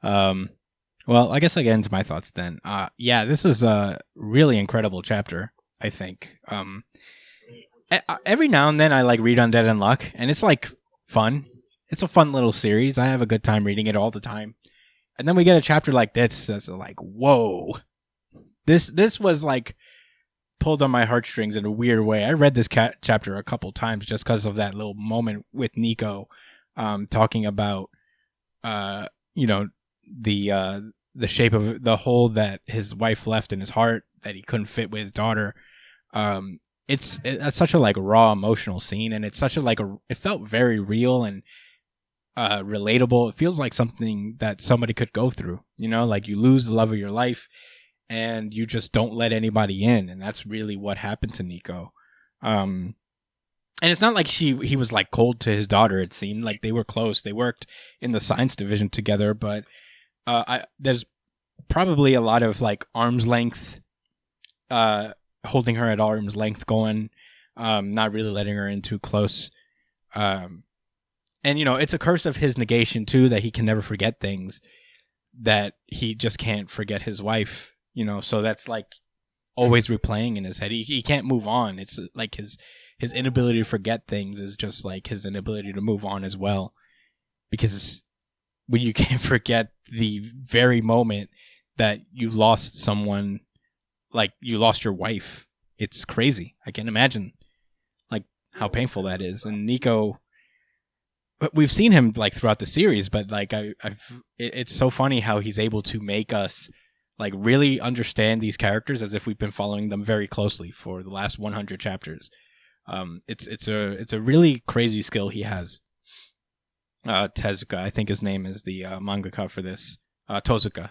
Well, I guess I get into my thoughts then. Yeah, this was a really incredible chapter, I think. Every now and then I like read Undead Unluck, and it's like fun. It's a fun little series. I have a good time reading it all the time. And then we get a chapter like this that's like, whoa. This was like pulled on my heartstrings in a weird way. I read this chapter a couple times just because of that little moment with Nico talking about the shape of the hole that his wife left in his heart that he couldn't fit with his daughter. It's such a like raw emotional scene, and it's such a like it felt very real and relatable. It feels like something that somebody could go through, like you lose the love of your life and you just don't let anybody in, and that's really what happened to Nico. And it's not like he was like cold to his daughter. It seemed like they were close. They worked in the science division together, but there's probably a lot of like arm's length, holding her at arm's length going, not really letting her in too close. And it's a curse of his negation too, that he can never forget things, that he just can't forget his wife, so that's like always replaying in his head. He can't move on. It's like his inability to forget things is just like his inability to move on as well, because when you can't forget the very moment that you lost someone, like you lost your wife, it's crazy. I can't imagine like how painful that is. And Nico, we've seen him like throughout the series, but like it's so funny how he's able to make us like really understand these characters as if we've been following them very closely for the last 100 chapters. It's a really crazy skill he has. Tezuka, I think his name is the mangaka for this. Tozuka.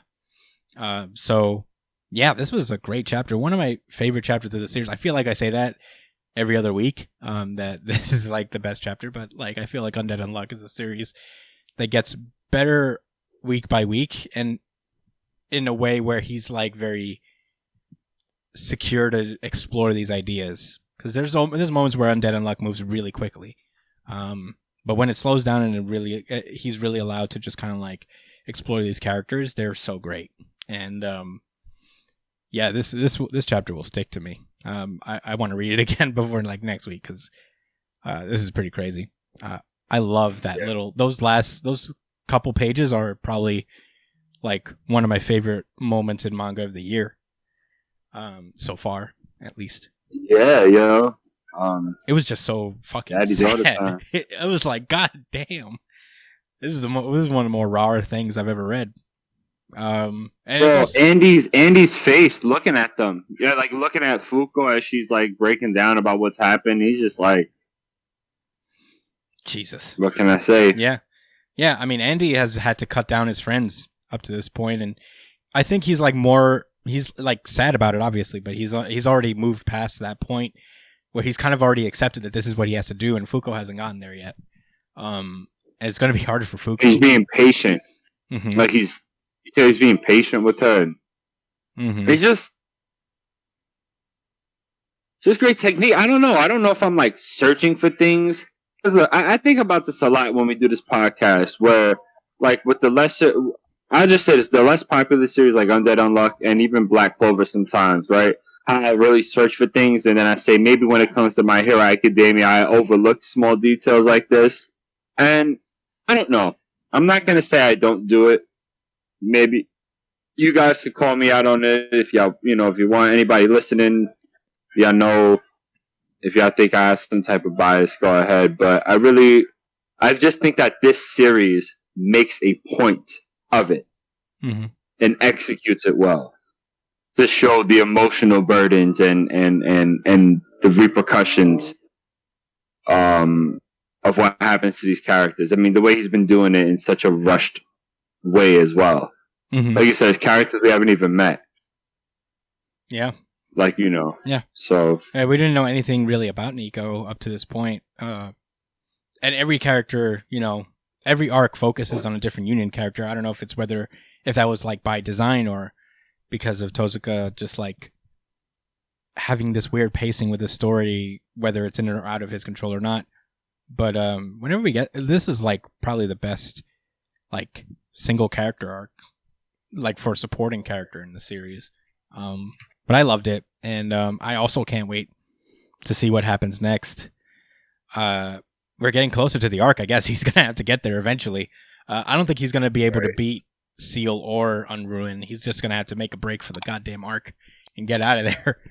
So yeah, this was a great chapter. One of my favorite chapters of the series. I feel like I say that every other week, that this is like the best chapter, but like I feel like Undead Unluck is a series that gets better week by week, and in a way where he's like very secure to explore these ideas. Because there's moments where Undead Unluck moves really quickly, but when it slows down and he's really allowed to just kind of like explore these characters, they're so great. And yeah, this chapter will stick to me. I want to read it again before like next week, because this is pretty crazy. I love that those couple pages are probably like one of my favorite moments in manga of the year, so far at least. Yeah, it was just so fucking sad. It was like, god damn, this is one of the more rawer things I've ever read. And bro, Andy's face looking at them, like looking at Fuko as she's like breaking down about what's happened. He's just like, Jesus, what can I say? Yeah. I mean, Andy has had to cut down his friends up to this point, and I think he's like sad about it, obviously, but he's already moved past that point where he's kind of already accepted that this is what he has to do, and Fuko hasn't gotten there yet. And it's going to be harder for Fuko. He's being patient, like he's being patient with her. And it's just great technique. I don't know if I'm like searching for things. I think about this a lot when we do this podcast, where like with the lesser, I just say this, the less popular series like Undead Unluck and even Black Clover sometimes, right? I really search for things, and then I say maybe when it comes to My Hero Academia, I overlook small details like this. And I don't know. I'm not going to say I don't do it. Maybe you guys could call me out on it if y'all, if you want. Anybody listening, y'all know. If y'all think I have some type of bias, go ahead. But I just think that this series makes a point of it and executes it well to show the emotional burdens and the repercussions of what happens to these characters. I mean, the way he's been doing it in such a rushed way as well. Like you said, characters we haven't even met. Yeah. Like, Yeah. So we didn't know anything really about Nico up to this point. And every character, every arc focuses on a different Union character. I don't know if that was like by design or because of Tozuka just like having this weird pacing with the story, whether it's in or out of his control or not. But whenever we get this is like probably the best like single character arc like for a supporting character in the series. But I loved it, and I also can't wait to see what happens next. We're getting closer to the arc. I guess he's gonna have to get there eventually. I don't think he's gonna be able to beat Seal or Unruin. He's just gonna have to make a break for the goddamn arc and get out of there.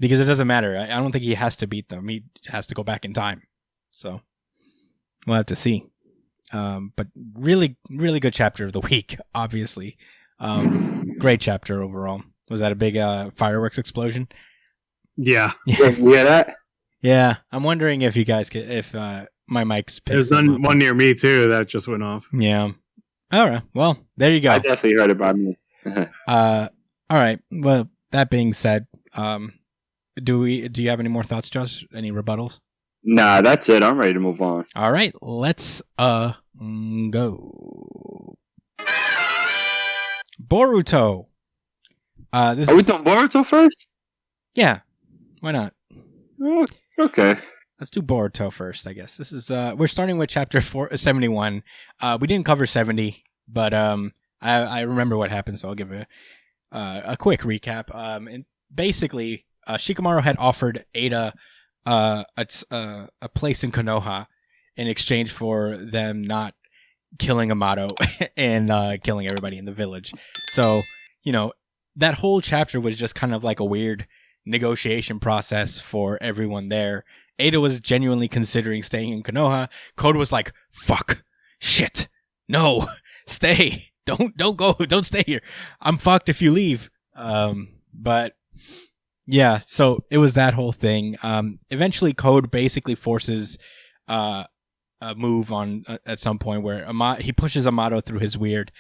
Because it doesn't matter. I don't think he has to beat them. He has to go back in time. So we'll have to see. But really, really good chapter of the week, obviously. Great chapter overall. Was that a big fireworks explosion? Yeah. You hear that? Yeah. I'm wondering if you guys could, if my mic's There's one near me too that just went off. Yeah. All right. Well, there you go. I definitely heard about me. All right. Well, that being said, do you have any more thoughts, Josh? Any rebuttals? Nah, that's it. I'm ready to move on. All right. Let's go. Boruto. Are we doing Boruto first? Yeah. Why not? Okay. Let's do Boruto first, I guess. This is we're starting with chapter 71. We didn't cover 70, but I remember what happened, so I'll give a quick recap. And basically, Shikamaru had offered Ada a place in Konoha in exchange for them not killing Amato and killing everybody in the village. So, that whole chapter was just kind of like a weird negotiation process for everyone there. Ada was genuinely considering staying in Konoha. Code was like, fuck, shit, no, stay, don't go, don't stay here. I'm fucked if you leave. But yeah, so it was that whole thing. Eventually Code basically forces a move on at some point where he pushes Amato through his weird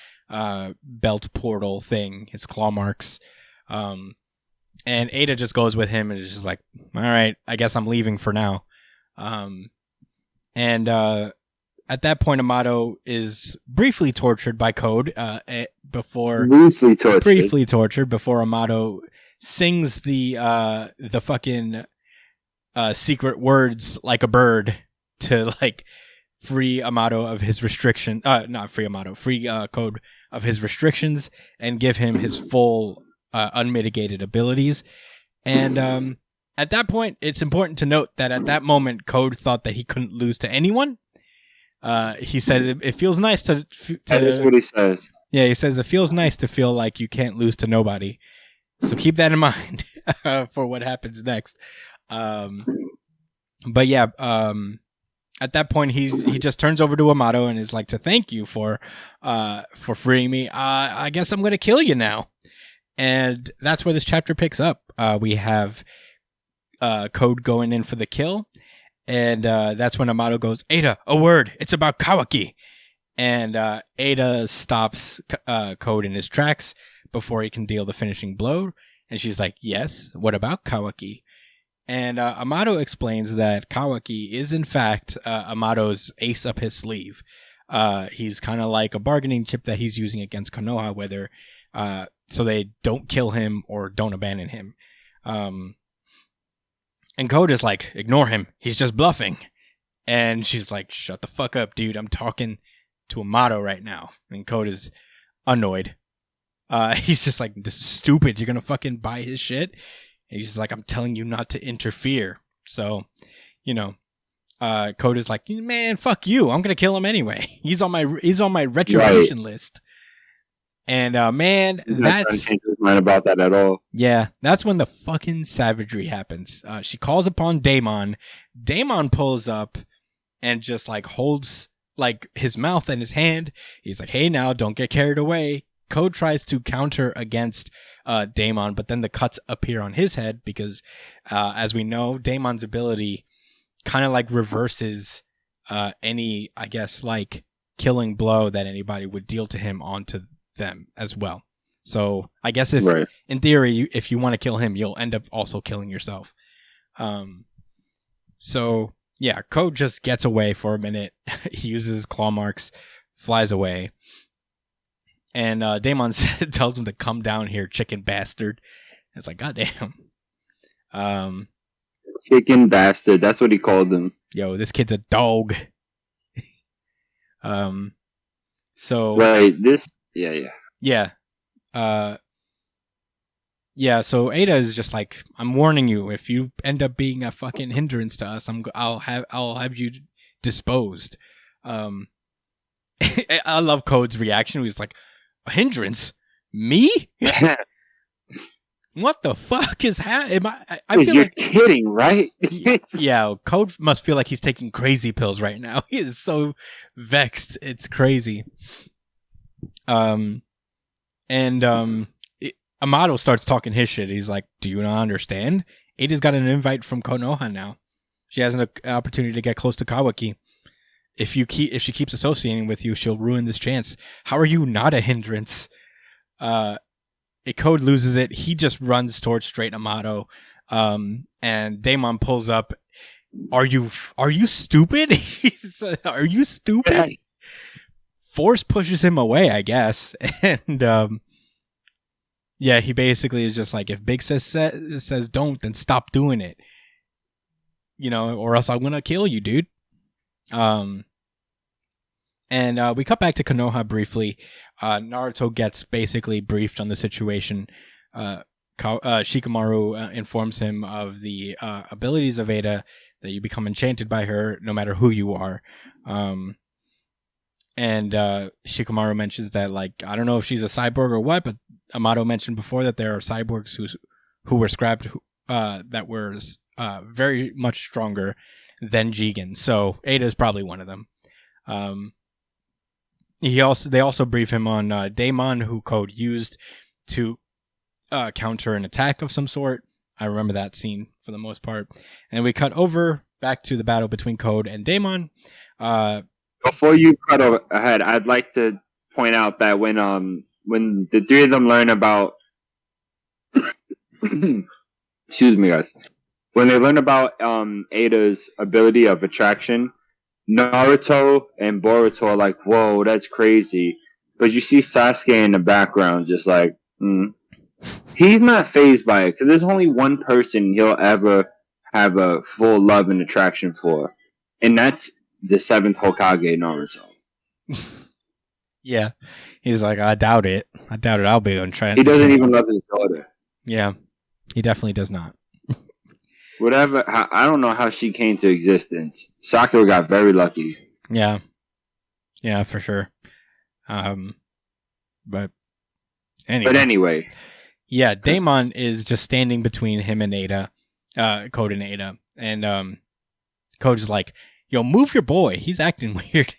belt portal thing, his claw marks. And Ada just goes with him and is just like, all right, I guess I'm leaving for now. And at that point, Amato is briefly tortured by Code briefly tortured before Amato sings the fucking secret words like a bird to like free Amato of his restriction. Not free Amato, free Code of his restrictions and give him his full unmitigated abilities. And at that point, it's important to note that at that moment, Code thought that he couldn't lose to anyone. He said it feels nice to that is what he says. Yeah, he says it feels nice to feel like you can't lose to nobody. So keep that in mind for what happens next. But yeah, at that point, he just turns over to Amato and is like, to thank you for freeing me. I guess I'm going to kill you now. And that's where this chapter picks up. We have Code going in for the kill. And that's when Amato goes, Ada, a word. It's about Kawaki. And Ada stops Code in his tracks before he can deal the finishing blow. And she's like, yes, what about Kawaki? And Amato explains that Kawaki is, in fact, Amato's ace up his sleeve. He's kind of like a bargaining chip that he's using against Konoha, whether so they don't kill him or don't abandon him. And Code is like, ignore him. He's just bluffing. And she's like, shut the fuck up, dude. I'm talking to Amato right now. And Code is annoyed. He's just like, this is stupid. You're going to fucking buy his shit? And he's just like, I'm telling you not to interfere. So, Code is like, man, fuck you. I'm going to kill him anyway. He's on my retribution list. And man, that's change his mind about that at all. Yeah, that's when the fucking savagery happens. She calls upon Daemon. Daemon pulls up and just like holds like his mouth in his hand. He's like, "Hey, now don't get carried away." Code tries to counter against Daemon, but then the cuts appear on his head because, as we know, Daemon's ability kind of like reverses any, I guess, like killing blow that anybody would deal to him onto them as well. So I guess if in theory if you want to kill him, you'll end up also killing yourself. So yeah, Code just gets away for a minute. He uses his claw marks, flies away, and Daemon tells him to come down here, chicken bastard. It's like, goddamn. Chicken bastard. That's what he called him. Yo, this kid's a dog. So Right. Yeah. Yeah, so Ada is just like, I'm warning you, if you end up being a fucking hindrance to us, I'll have you disposed. I love Code's reaction. He's like, a hindrance? Me? What the fuck is happening? I feel You're like kidding, right? yeah, Code must feel like he's taking crazy pills right now. He is so vexed. It's crazy. Amato starts talking his shit. He's like, do you not understand? Ada's got an invite from Konoha now. She has an opportunity to get close to Kawaki. If she keeps associating with you, she'll ruin this chance. How are you not a hindrance? Code loses it. He just runs towards straight Amato. And Daemon pulls up. Are you stupid? He said, are you stupid? Force pushes him away, I guess. And yeah, he basically is just like, if Big says don't, then stop doing it. You know, or else I'm gonna kill you, dude. And we cut back to Konoha briefly. Naruto gets basically briefed on the situation. Shikamaru informs him of the abilities of Ada, that you become enchanted by her no matter who you are. And Shikamaru mentions that, like, I don't know if she's a cyborg or what, but Amato mentioned before that there are cyborgs who were scrapped that were very much stronger than Jigen. So Ada is probably one of them. They also brief him on Daemon, who Code used to counter an attack of some sort. I remember that scene for the most part. And we cut over back to the battle between Code and Daemon. Before you cut ahead, I'd like to point out that when the three of them learn about excuse me, guys. When they learn about Ada's ability of attraction, Naruto and Boruto are like, whoa, that's crazy. But you see Sasuke in the background just like, He's not fazed by it, because there's only one person he'll ever have a full love and attraction for, and that's the 7th Hokage, Naruto. Yeah. He's like, I doubt it. I'll be on track. He doesn't even love his daughter. Yeah. He definitely does not. Whatever. I don't know how she came to existence. Sakura got very lucky. Yeah. Yeah, for sure. But anyway. Yeah, Daemon is just standing between him and Ada, Code and Ada. And Code's like, yo, move your boy. He's acting weird.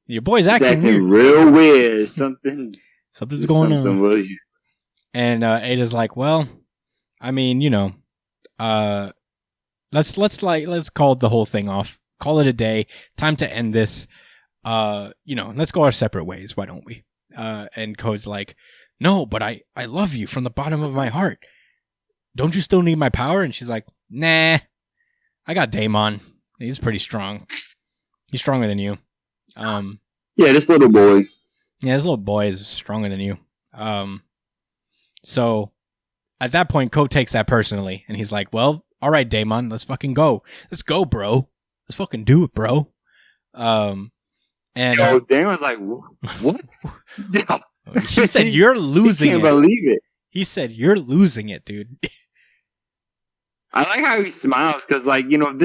Your boy's acting weird. Real weird. Something's going on. Will you? And Ada's like, well, I mean, you know, let's call the whole thing off. Call it a day. Time to end this. Let's go our separate ways. Why don't we? And Code's like, no, but I love you from the bottom of my heart. Don't you still need my power? And she's like, nah, I got Daemon. He's pretty strong. He's stronger than you. Yeah, this little boy. Yeah, this little boy is stronger than you. So at that point, Code takes that personally, and he's like, well, all right, Daemon, let's fucking go. Let's go, bro. Let's fucking do it, bro. And Daemon's like, what? He said, you're losing it. Can't believe it. He said, you're losing it, dude. I like how he smiles, because, like, you know,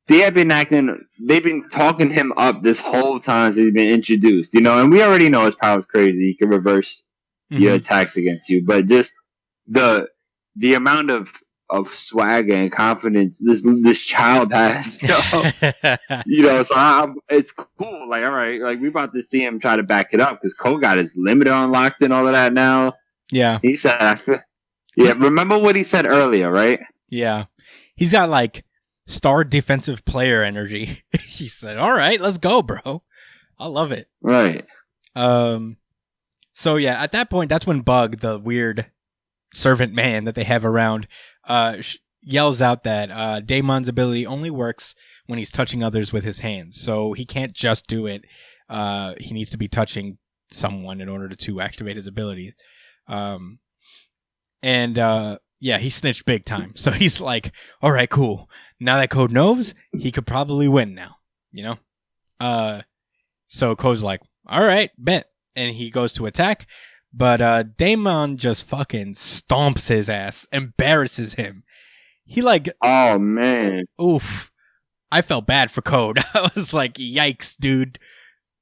they've been talking him up this whole time since he's been introduced, you know, and we already know his power's crazy. He can reverse your attacks against you, but just the amount of swagger and confidence this child has, you know, so it's cool. Like, all right, like, we about to see him try to back it up, because Cole got his limiter unlocked and all of that now. Yeah. He said, remember what he said earlier, right? Yeah. He's got, like, star defensive player energy. He said, all right, let's go, bro. I love it. Right. So, yeah, at that point, that's when Bug, the weird servant man that they have around, yells out that Daemon's ability only works when he's touching others with his hands. So he can't just do it. He needs to be touching someone in order to activate his ability. And Yeah, he snitched big time. So he's like, all right, cool. Now that Code knows, he could probably win now, you know? So Code's like, all right, bet. And he goes to attack, but Damon just fucking stomps his ass, embarrasses him. He like, Oh man, oof. I felt bad for Code. I was like, yikes, dude.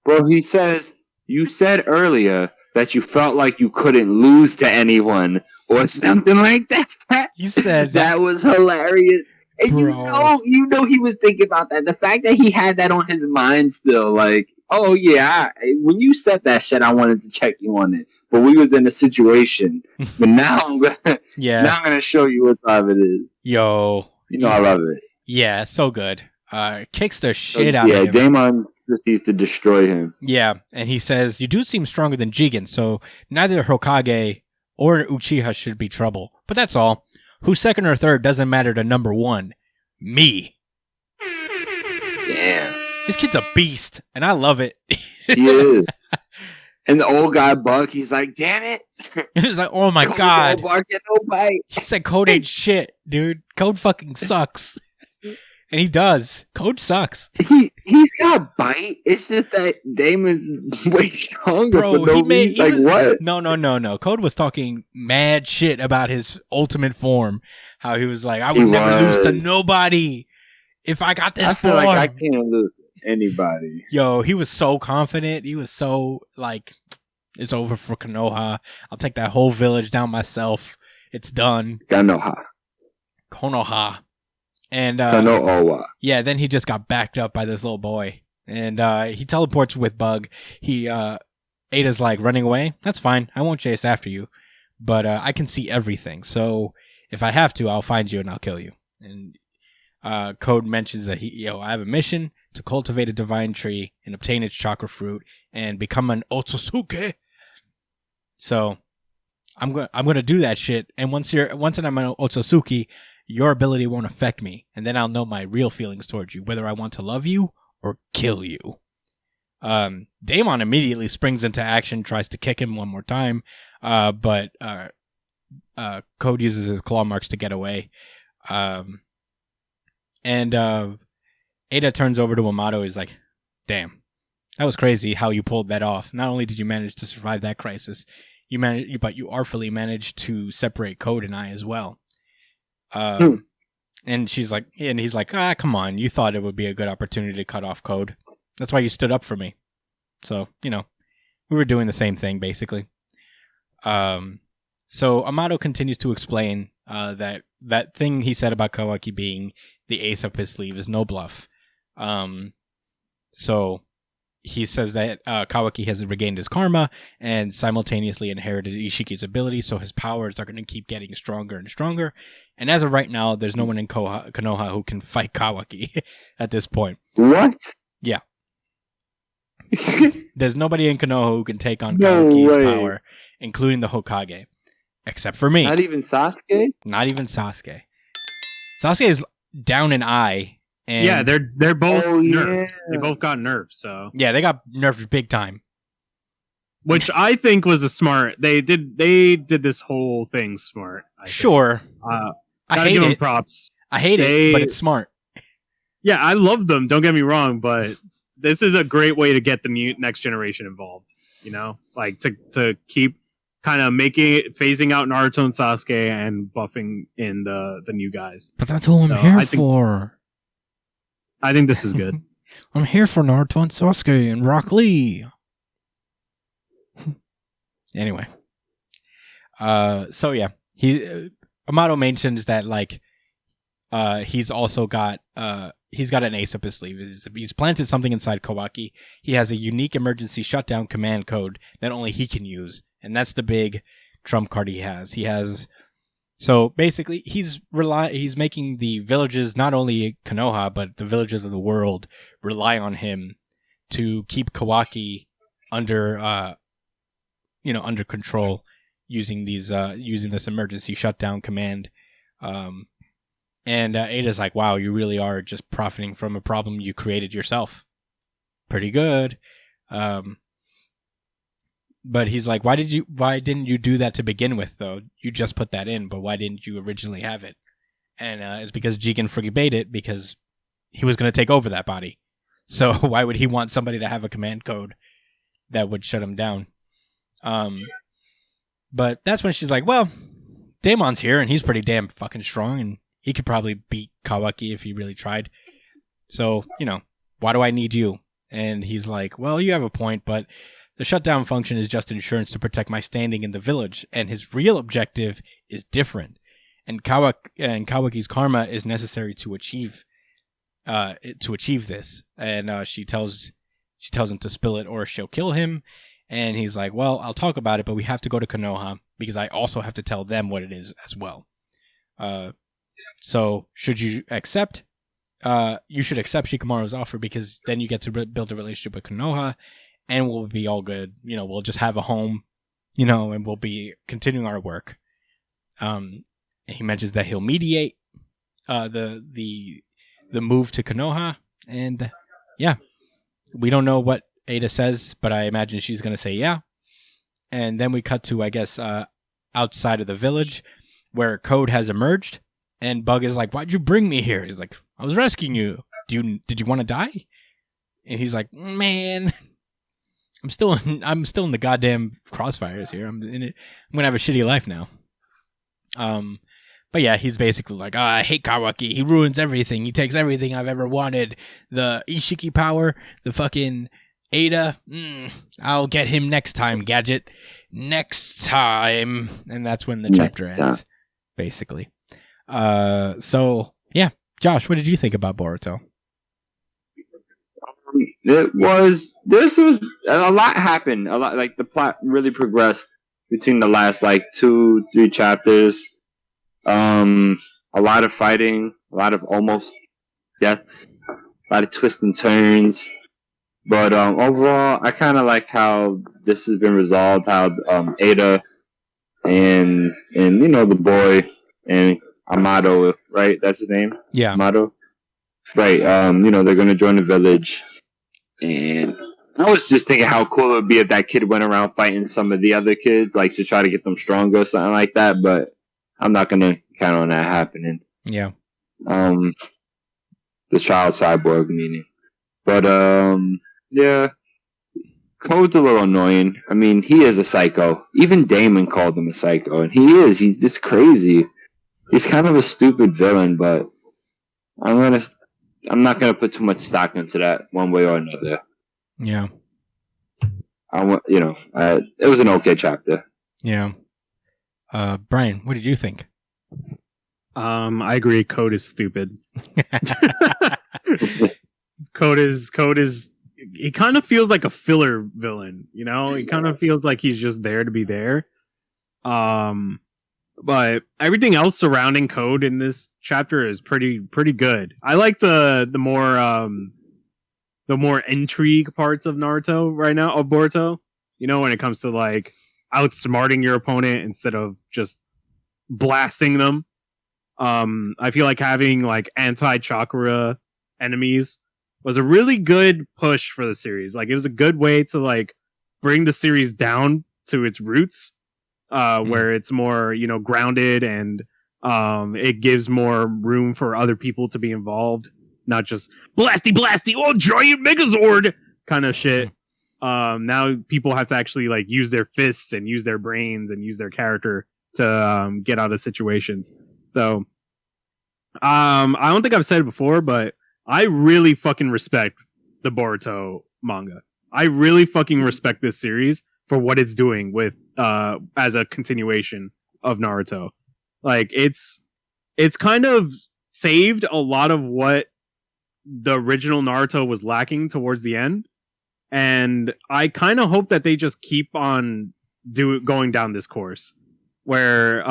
bro. He says you said earlier that you felt like you couldn't lose to anyone or something like that. You said that was hilarious. And Bro. you know he was thinking about that. The fact that he had that on his mind still, like, oh yeah, when you said that shit, I wanted to check you on it. But we was in a situation. But now I'm gonna show you what time it is. Yo. You know I love it. Yeah, so good. Kicks the shit out of him. Yeah, Damon just needs to destroy him. Yeah, and he says, you do seem stronger than Jigen, so neither Hokage or Uchiha should be trouble. But that's all. Who's second or third doesn't matter to number one. Me. Yeah. This kid's a beast, and I love it. He is. And the old guy Buck, he's like, damn it. He's like, oh my Don't god. bark at no bite. He said Code ain't shit, dude. Code fucking sucks. And he does. Code sucks. He's got bite. It's just that Damon's way stronger. Bro, for no reason. What? No. Code was talking mad shit about his ultimate form. How he was like, I would never lose to nobody if I got this I feel form. like I can't lose to anybody. Yo, he was so confident. He was so like, it's over for Konoha. I'll take that whole village down myself. It's done. Konoha. And yeah, then he just got backed up by this little boy. And he teleports with Bug. Ada's like, running away? That's fine. I won't chase after you. But I can see everything. So if I have to, I'll find you and I'll kill you. And Code mentions that I have a mission to cultivate a divine tree and obtain its chakra fruit and become an Otsutsuki. So I'm gonna do that shit. And once I'm an Otsutsuki, your ability won't affect me, and then I'll know my real feelings towards you, whether I want to love you or kill you. Daemon immediately springs into action, tries to kick him one more time, but Code uses his claw marks to get away. And Ada turns over to Amato. He's like, damn, that was crazy how you pulled that off. Not only did you manage to survive that crisis, but you artfully managed to separate Code and I as well. And she's like, and he's like, come on, you thought it would be a good opportunity to cut off Code. That's why you stood up for me. So, we were doing the same thing, basically. So Amato continues to explain that thing he said about Kawaki being the ace up his sleeve is no bluff. So he says that Kawaki has regained his karma and simultaneously inherited Ishiki's ability, so his powers are going to keep getting stronger and stronger. And as of right now, there's no one in Konoha who can fight Kawaki at this point. What? Yeah. There's nobody in Konoha who can take on Kawaki's power, including the Hokage. Except for me. Not even Sasuke? Not even Sasuke. Sasuke is down an eye. And yeah, they're both nerfed. Yeah. They both got nerfed, so. Yeah, they got nerfed big time. Which I think was a smart. They did this whole thing smart. Sure. I hate give them it. props. I hate it, but it's smart. Yeah, I love them. Don't get me wrong, but this is a great way to get the next generation involved. Like to keep kind of phasing out Naruto and Sasuke and buffing in the new guys. But that's all I'm here for. I think this is good. I'm here for Naruto and Sasuke and Rock Lee. Anyway. So yeah, Amato mentions that like he's also got he's got an ace up his sleeve. He's planted something inside Kawaki. He has a unique emergency shutdown command code that only he can use, and that's the big trump card he has. So basically, he's making the villages, not only Konoha but the villages of the world, rely on him to keep Kawaki under under control using this emergency shutdown command. And Ada's like, wow, you really are just profiting from a problem you created yourself. Pretty good. But he's like, why didn't you do that to begin with, though? You just put that in, but why didn't you originally have it? And it's because Jigen forbade it because he was going to take over that body. So why would he want somebody to have a command code that would shut him down? But that's when she's like, well, Daemon's here and he's pretty damn fucking strong and he could probably beat Kawaki if he really tried. So, why do I need you? And he's like, well, you have a point, but the shutdown function is just insurance to protect my standing in the village, and his real objective is different. And Kawaki's karma is necessary to achieve this. And she tells him to spill it or she'll kill him. And he's like, well, I'll talk about it, but we have to go to Konoha because I also have to tell them what it is as well. So should you accept? You should accept Shikamaru's offer because then you get to build a relationship with Konoha. And we'll be all good. We'll just have a home, and we'll be continuing our work. He mentions that he'll mediate the move to Konoha. And yeah, we don't know what Ada says, but I imagine she's going to say yeah. And then we cut to, I guess, outside of the village where Code has emerged. And Bug is like, why'd you bring me here? He's like, I was rescuing you. Did you want to die? And he's like, man... I'm still in the goddamn crossfires here. I'm in it. I'm gonna have a shitty life now. But yeah, he's basically like, I hate Kawaki. He ruins everything. He takes everything I've ever wanted. The Ishiki power, the fucking Ada. I'll get him next time, Gadget. Next time. And that's when the chapter ends, basically. So yeah, Josh, what did you think about Boruto? This was a lot happened. A lot, like the plot really progressed between the last 2-3 chapters. A lot of fighting, a lot of almost deaths, a lot of twists and turns. But overall, I kind of like how this has been resolved. How Ada and the boy and Amado, right? That's his name. Yeah, Amado. Right. They're gonna join the village. And I was just thinking how cool it would be if that kid went around fighting some of the other kids, to try to get them stronger or something like that. But I'm not going to count on that happening. Yeah. The child cyborg meaning. But, yeah. Code's a little annoying. I mean, he is a psycho. Even Damon called him a psycho. And he is. He's just crazy. He's kind of a stupid villain, but I'm not going to put too much stock into that one way or another. Yeah. It was an okay chapter. Yeah. Brian, what did you think? I agree. Code is stupid. Code is. He kind of feels like a filler villain. He kind of feels like he's just there to be there. But everything else surrounding Code in this chapter is pretty good. I like the more intrigue parts of Naruto right now, of Boruto. When it comes to outsmarting your opponent instead of just blasting them. I feel like having anti-chakra enemies was a really good push for the series. It was a good way to bring the series down to its roots. Where it's more, grounded and it gives more room for other people to be involved, not just blasty, oh, giant Megazord kind of shit. Now people have to actually use their fists and use their brains and use their character to get out of situations. So, I don't think I've said it before, but I really fucking respect the Boruto manga. I really fucking respect this series for what it's doing with as a continuation of Naruto. It's kind of saved a lot of what the original Naruto was lacking towards the end. And I kind of hope that they just keep on going down this course where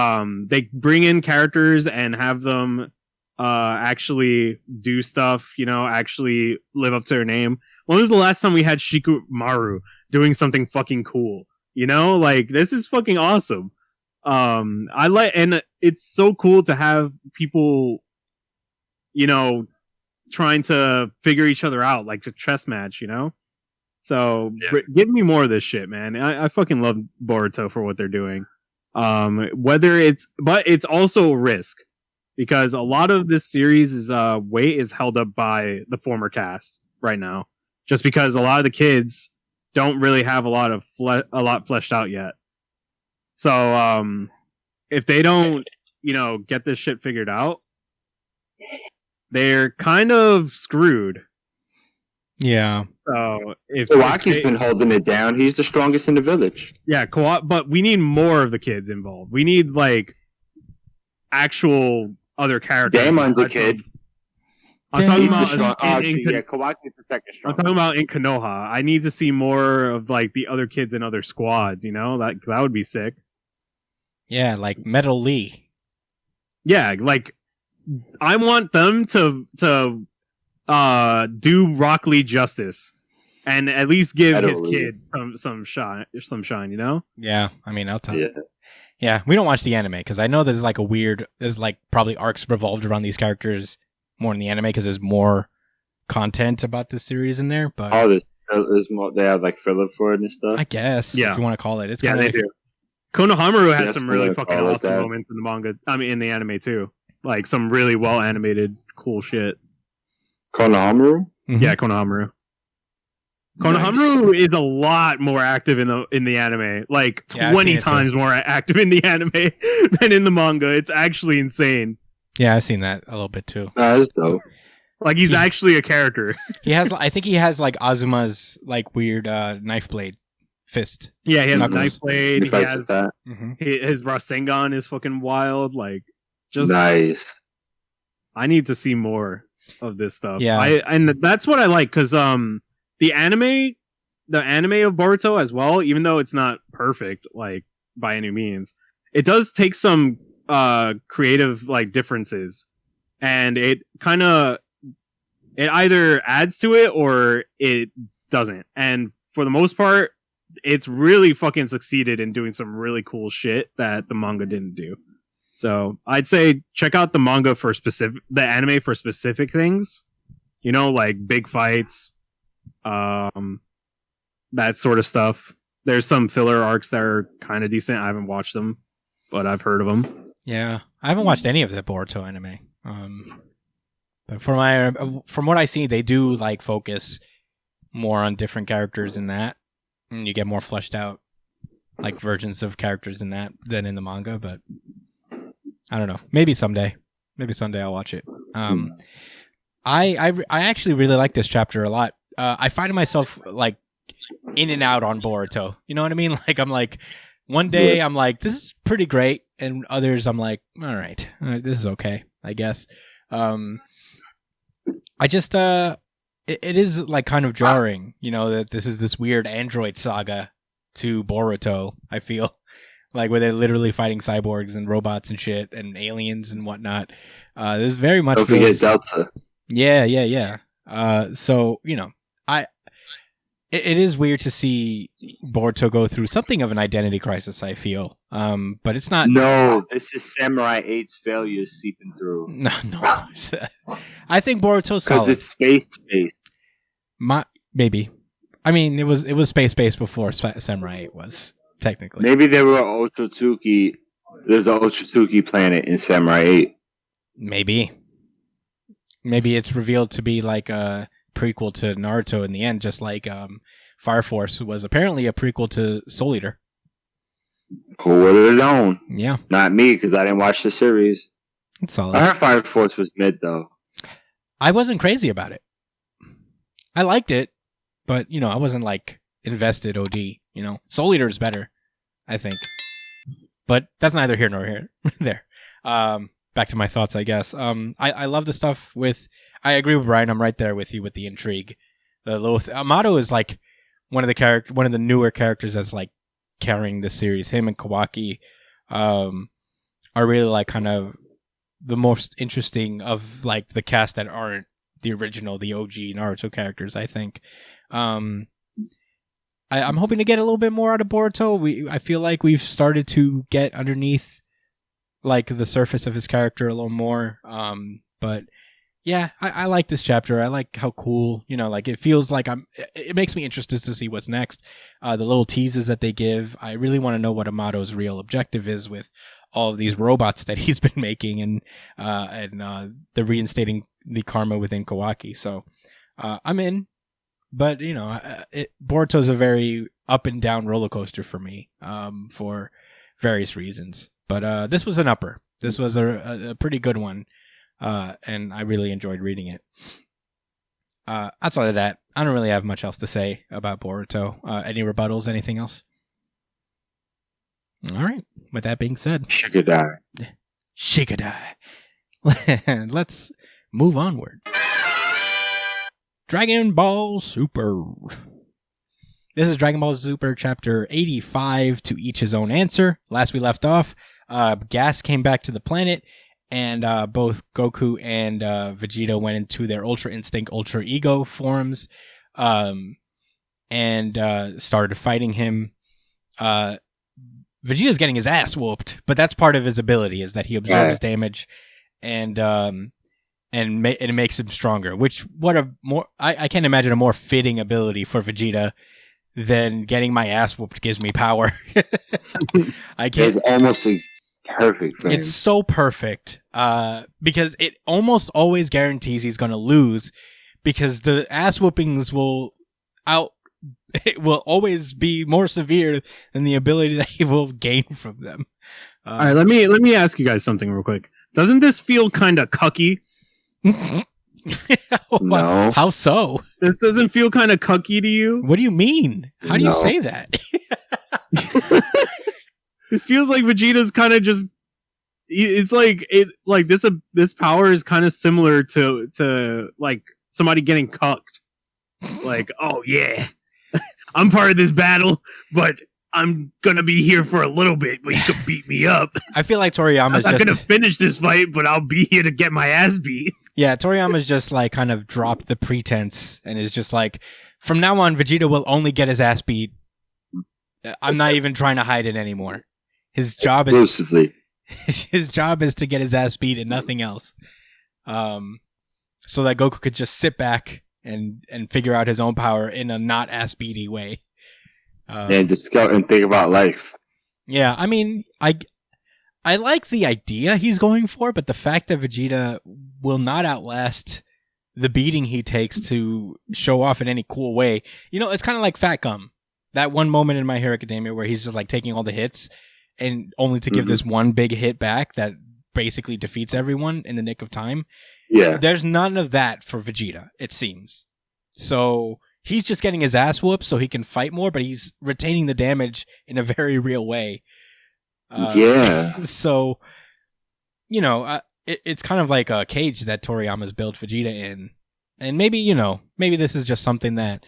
they bring in characters and have them actually do stuff, actually live up to their name. When was the last time we had Shikamaru doing something fucking cool? This is fucking awesome. And it's so cool to have people, trying to figure each other out, like a chess match, So give me more of this shit, man. I fucking love Boruto for what they're doing. But it's also a risk because a lot of this series' weight is held up by the former cast right now, just because a lot of the kids don't really have a lot fleshed out yet. So if they don't, get this shit figured out, they're kind of screwed. Yeah. So if Kawaki's been holding it down, he's the strongest in the village. Yeah, but we need more of the kids involved. We need like actual other characters. Damon's a kid. I'm talking about Kawaki's the second strong. I'm talking about in Konoha. I need to see more of like the other kids in other squads. That would be sick. Yeah, like Metal Lee. Yeah, like I want them to do Rock Lee justice and at least give his kid some shine. Yeah, I mean, I'll tell you. Yeah, we don't watch the anime because I know there's probably arcs revolved around these characters more in the anime because there's more content about this series in there. But there's more. They have like filler for it and stuff. I guess, if you want to call it. It's they do. Konohamaru has some really fucking awesome moments in the manga. I mean, in the anime too, like some really well animated, cool shit. Konohamaru? Mm-hmm. Yeah, Konohamaru. Konohamaru is a lot more active in the anime, like 20 times more active in the anime than in the manga. It's actually insane. Yeah, I've seen that a little bit too. That's dope. Like he's actually a character. I think he has like Azuma's like weird knife blade fist. Yeah, he has a knife blade. He has that. His Rasengan is fucking wild. Like, just nice. I need to see more of this stuff. Yeah, and that's what I like because the anime of Boruto as well, even though it's not perfect like by any means, it does take some creative like differences, and it either adds to it or it doesn't. And for the most part, it's really fucking succeeded in doing some really cool shit that the manga didn't do. So I'd say check out the manga the anime for specific things, like big fights, that sort of stuff. There's some filler arcs that are kind of decent. I haven't watched them, but I've heard of them. Yeah, I haven't watched any of the Boruto anime. But from what I see, they do like focus more on different characters in that, and you get more fleshed out like versions of characters in that than in the manga. But I don't know. Maybe someday I'll watch it. I actually really like this chapter a lot. I find myself like in and out on Boruto. You know what I mean? Like I'm like one day I'm like this is pretty great, and others I'm like all right, this is okay, I guess. I just it is like kind of jarring, that this is this weird android saga to Boruto. I feel like where they're literally fighting cyborgs and robots and shit and aliens and whatnot. This very much don't forget Delta. Yeah. So it is weird to see Boruto go through something of an identity crisis, I feel. But it's not. No, this is Samurai 8's failures seeping through. No. I think Boruto's solid. Because it's space. Maybe. I mean, it was space before Samurai 8 was, technically. Maybe there were Otsutsuki. There's an Otsutsuki planet in Samurai 8. Maybe it's revealed to be like a prequel to Naruto in the end, just like Fire Force was apparently a prequel to Soul Eater. Who would have known? Yeah. Not me, because I didn't watch the series. It's solid. I heard Fire Force was mid, though. I wasn't crazy about it. I liked it, but, I wasn't, like, invested OD, Soul Eater is better, I think. But that's neither here nor there. Back to my thoughts, I guess. I love the stuff with... I agree with Brian. I'm right there with you with the intrigue. Amato is, like, one of the newer characters that's, like, carrying the series. Him and Kawaki are really, like, kind of the most interesting of, like, the cast that aren't the original, the OG Naruto characters, I think. I'm hoping to get a little bit more out of Boruto. I feel like we've started to get underneath like the surface of his character a little more. But yeah, I like this chapter. I like how cool, like it feels like it makes me interested to see what's next. The little teases that they give. I really want to know what Amato's real objective is with all of these robots that he's been making and the reinstating the karma within Kawaki. So I'm in, but Boruto's a very up and down roller coaster for me for various reasons. But this was an upper. This was a pretty good one. And I really enjoyed reading it. Outside of that, I don't really have much else to say about Boruto. Any rebuttals? Anything else? All right. With that being said, Shigadai. Let's move onward. Dragon Ball Super. This is Dragon Ball Super Chapter 85, To Each His Own Answer. Last we left off, Gas came back to the planet, and both Goku and Vegeta went into their Ultra Instinct, Ultra Ego forms, and started fighting him. Vegeta's getting his ass whooped, but that's part of his ability, is that he absorbs damage, and it makes him stronger. Which I can't imagine a more fitting ability for Vegeta than getting my ass whooped gives me power. I can't. It's almost perfect for him. It's so perfect because it almost always guarantees he's going to lose, because the ass whoopings will always be more severe than the ability that he will gain from them. All right, let me ask you guys something real quick. Doesn't this feel kind of cucky? No. How so? This doesn't feel kind of cucky to you? What do you mean? How do you say that? It feels like Vegeta's kind of just. It's like this power is kind of similar to like somebody getting cucked. Like, oh yeah, I'm part of this battle, but I'm gonna be here for a little bit, but you can beat me up. I feel like Toriyama's I'm not gonna finish this fight, but I'll be here to get my ass beat. Yeah, Toriyama's just like kind of dropped the pretense and is just like, from now on, Vegeta will only get his ass beat. I'm not even trying to hide it anymore. His job is to get his ass beat and nothing else. So that Goku could just sit back and figure out his own power in a not ass beaty way. And discover and think about life. Yeah, I mean, I like the idea he's going for, but the fact that Vegeta will not outlast the beating he takes to show off in any cool way. It's kind of like Fat Gum. That one moment in My Hero Academia where he's just like taking all the hits and only to give this one big hit back that basically defeats everyone in the nick of time. Yeah. There's none of that for Vegeta, it seems. So he's just getting his ass whooped so he can fight more, but he's retaining the damage in a very real way. Yeah. So, it's kind of like a cage that Toriyama's built Vegeta in. And maybe this is just something that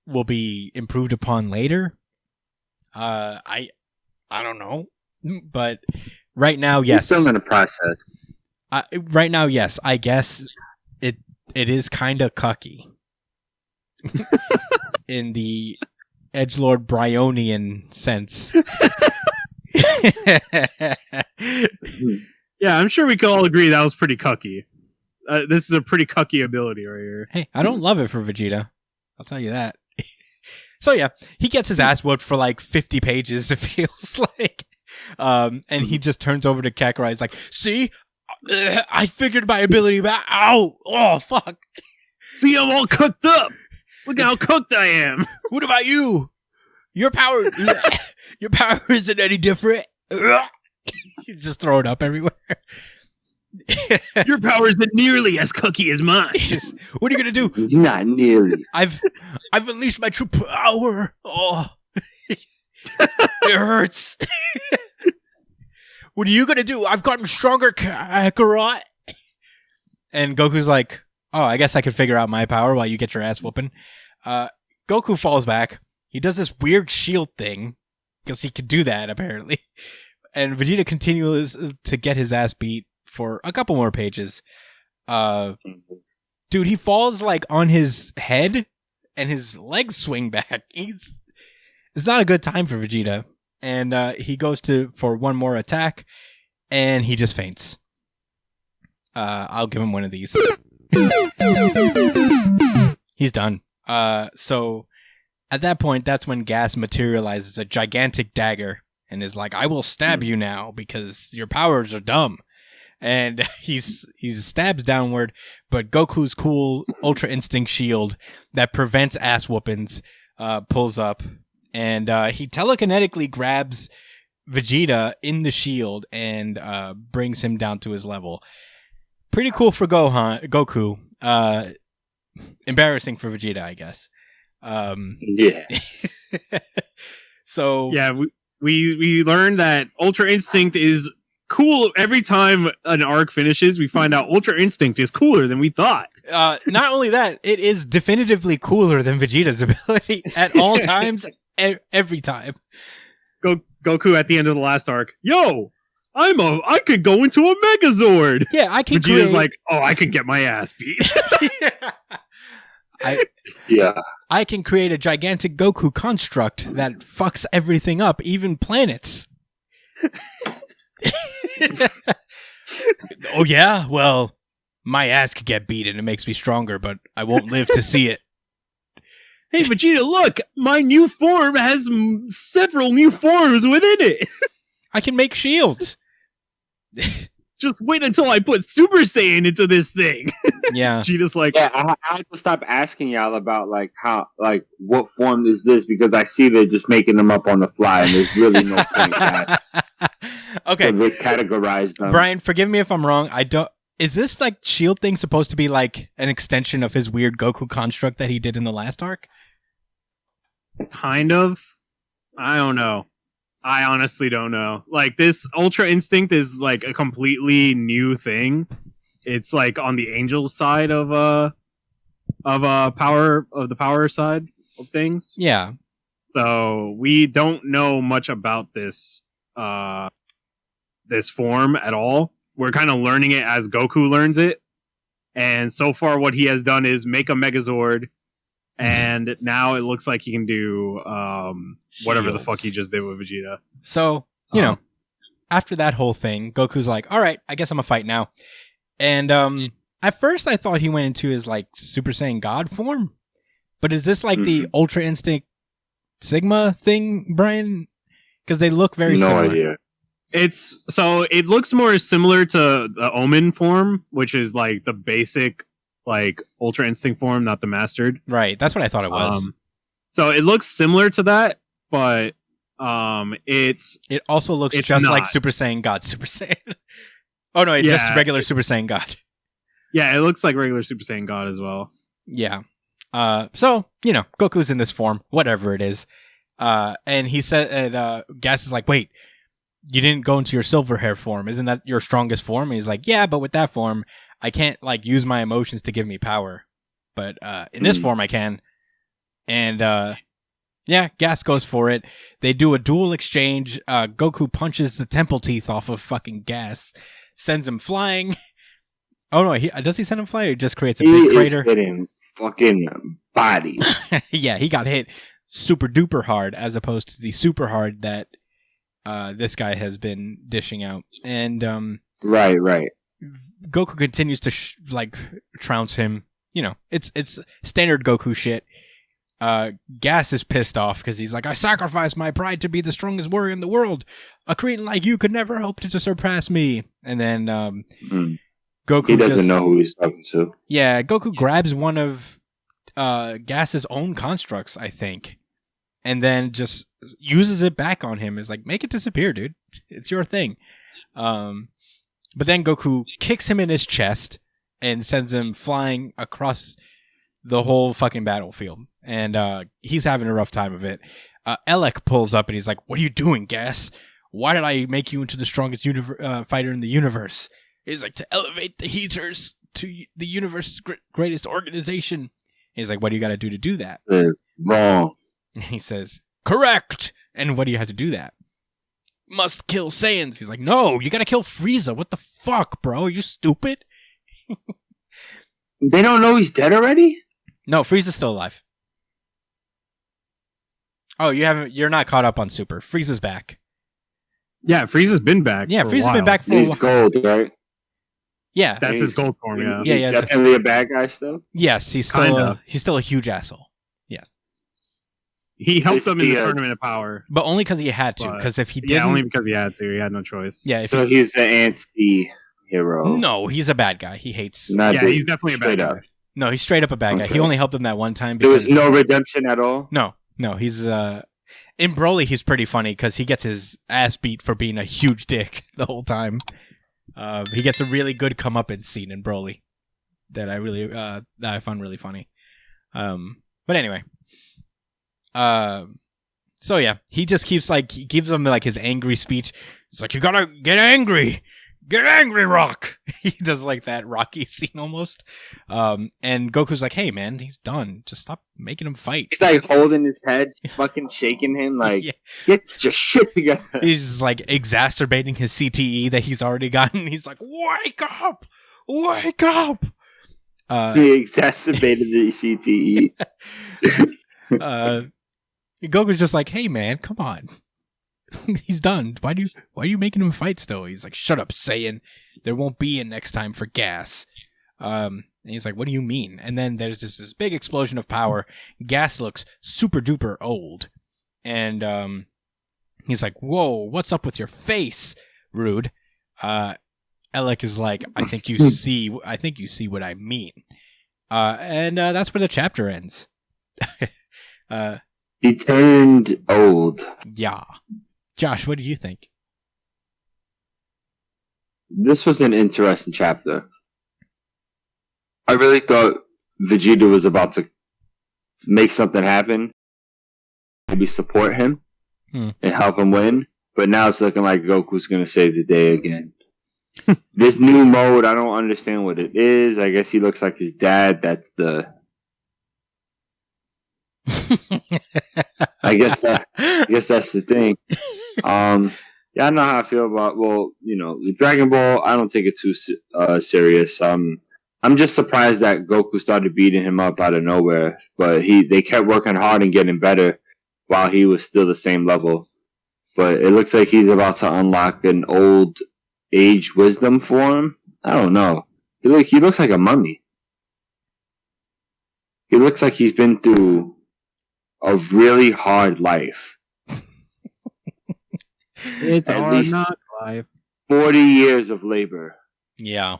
will be improved upon later. I don't know. But right now, yes. He's still in the process. Right now, yes. I guess it is kind of cucky. In the Edgelord Brianian sense. Yeah, I'm sure we can all agree that was pretty cucky. This is a pretty cucky ability right here. Hey, I don't love it for Vegeta. I'll tell you that. So yeah, he gets his ass whooped for like 50 pages, it feels like. And he just turns over to Kakarot. He's like, see? I figured my ability back. Ow! Oh, fuck. See, I'm all cooked up. Look how cooked I am. What about you? Your power isn't any different. He's just throwing up everywhere. Your power isn't nearly as cookie as mine. What are you gonna do? Not nearly. I've unleashed my true power. Oh, it hurts. What are you gonna do? I've gotten stronger, Kakarot. And Goku's like, oh, I guess I can figure out my power while you get your ass whooping. Goku falls back. He does this weird shield thing because he could do that apparently. And Vegeta continues to get his ass beat for a couple more pages. Dude, he falls like on his head and his legs swing back. It's not a good time for Vegeta. And he goes for one more attack and he just faints. I'll give him one of these. He's done. So at that point, that's when Gas materializes a gigantic dagger and is like, I will stab you now because your powers are dumb. And he stabs downward, but Goku's cool Ultra Instinct shield that prevents ass whoopings pulls up, and he telekinetically grabs Vegeta in the shield and brings him down to his level. Pretty cool for Goku. Embarrassing for Vegeta, I guess. Yeah. So yeah, we learned that Ultra Instinct is cool. Every time an arc finishes, we find out Ultra Instinct is cooler than we thought. Not only that, it is definitively cooler than Vegeta's ability at all times, every time. Goku at the end of the last arc, yo, I could go into a Megazord. Yeah, I can. Vegeta's like, oh, I could get my ass beat. I can create a gigantic Goku construct that fucks everything up, even planets. Oh yeah, well, my ass could get beat and it makes me stronger, but I won't live to see it. Hey Vegeta, look, my new form has several new forms within it. I can make shields. Just wait until I put Super Saiyan into this thing. Yeah. Vegeta's like, yeah, I have to stop asking y'all about what form is this, because I see they're just making them up on the fly and there's really no point that. Okay. So they categorize them. Brian, forgive me if I'm wrong. Is this like shield thing supposed to be like an extension of his weird Goku construct that he did in the last arc? kind of. I don't know. I honestly don't know. Like, this Ultra Instinct is like a completely new thing. It's like on the Angel side of the power side of things. Yeah. So we don't know much about this this form at all. We're kind of learning it as Goku learns it. And so far what he has done is make a Megazord, and now it looks like he can do whatever the fuck he just did with Vegeta. So, you know, after that whole thing, Goku's like, all right, I guess I'm a fight now. And at first I thought he went into his like Super Saiyan God form. But is this like the Ultra Instinct Sigma thing, Brian? Because they look very similar. No idea. It looks more similar to the Omen form, which is like the basic like Ultra Instinct form, not the mastered. Right, that's what I thought it was. So it looks similar to that, but it also looks just like Super Saiyan God Super Saiyan. Oh no, it's just regular Super Saiyan God. Yeah, it looks like regular Super Saiyan God as well. Yeah. So, you know, Goku's in this form, whatever it is. And he said, Gas is like, wait, you didn't go into your silver hair form. Isn't that your strongest form? And he's like, yeah, but with that form, I can't like use my emotions to give me power. But in this form, I can. And yeah, Gas goes for it. They do a dual exchange. Goku punches the temple teeth off of fucking Gas, sends him flying. Oh no, does he send him flying or just creates a big crater? He is hitting fucking body. Yeah, he got hit super duper hard as opposed to the super hard that this guy has been dishing out. And right. Goku continues to trounce him. You know, it's standard Goku shit. Gas is pissed off because he's like, I sacrificed my pride to be the strongest warrior in the world. A Cretan like you could never hope to surpass me. And then Goku he doesn't know who he's talking to. Yeah, Goku grabs one of Gas's own constructs, I think, and then just uses it back on him. Is like, make it disappear, dude. It's your thing. But then Goku kicks him in his chest and sends him flying across the whole fucking battlefield. And he's having a rough time of it. Elec pulls up and he's like, what are you doing, Gas? Why did I make you into the strongest fighter in the universe? He's like, to elevate the Heaters to the universe's greatest organization. He's like, what do you got to do that? Wrong. He says, correct. And what do you have to do that? Must kill Saiyans. He's like, no, you got to kill Frieza. What the fuck, bro? Are you stupid? They don't know he's dead already? No, Frieza's still alive. Oh, you're not caught up on Super. Frieza's back. Yeah, Frieza's been back. Yeah, for Frieza's a while. been back for a He's while. gold, right? Yeah. That's his gold form. Yeah. Yeah, He's yeah, definitely a bad guy still. Yes, he's still a huge asshole. Yes. He helped them in the Yeah. Tournament of Power. But only because he had to. But- Because if he didn't, Yeah, only because he had to. He had no choice. yeah. If So he's the anti-hero. no, he's a bad guy. He hates. Not Yeah, the- he's definitely a bad straight guy. up. No, he's straight up a bad guy. Okay. He only helped him that one time There because was no redemption at all. no. He's in Broly. He's pretty funny because he gets his ass beat for being a huge dick the whole time. He gets a really good comeuppance scene in Broly that I found really funny. But anyway, so yeah, he just keeps he gives him his angry speech. It's like, you gotta get angry, Rock. He does that Rocky scene almost. And Goku's like, hey man, he's done. Just stop making him fight. He's holding his head, fucking shaking him, Yeah. get your shit together. He's exacerbating his CTE that he's already gotten. He's like, wake up. He exacerbated the CTE. Goku's just like, hey man, come on. He's done. Why are you making him fight still? He's like, shut up, Saiyan. There won't be a next time for gas. And he's like, what do you mean? And then there's just this big explosion of power. Gas looks super duper old. And he's like, whoa, what's up with your face, Rude? Alec is like, I think you see what I mean. And that's where the chapter ends. He turned old. Yeah. Josh, what do you think? This was an interesting chapter. I really thought Vegeta was about to make something happen, maybe support him and help him win. But now it's looking like Goku's going to save the day again. This new mode, I don't understand what it is. I guess he looks like his dad. That's the. I guess that's the thing. Yeah, I know how I feel about. Well, the Dragon Ball. I don't take it too serious. I'm just surprised that Goku started beating him up out of nowhere. But they kept working hard and getting better while he was still the same level. But it looks like he's about to unlock an old age wisdom form. I don't know. He looks like a mummy. He looks like he's been through a really hard life. It's At our least- not life. 40 years of labor. Yeah.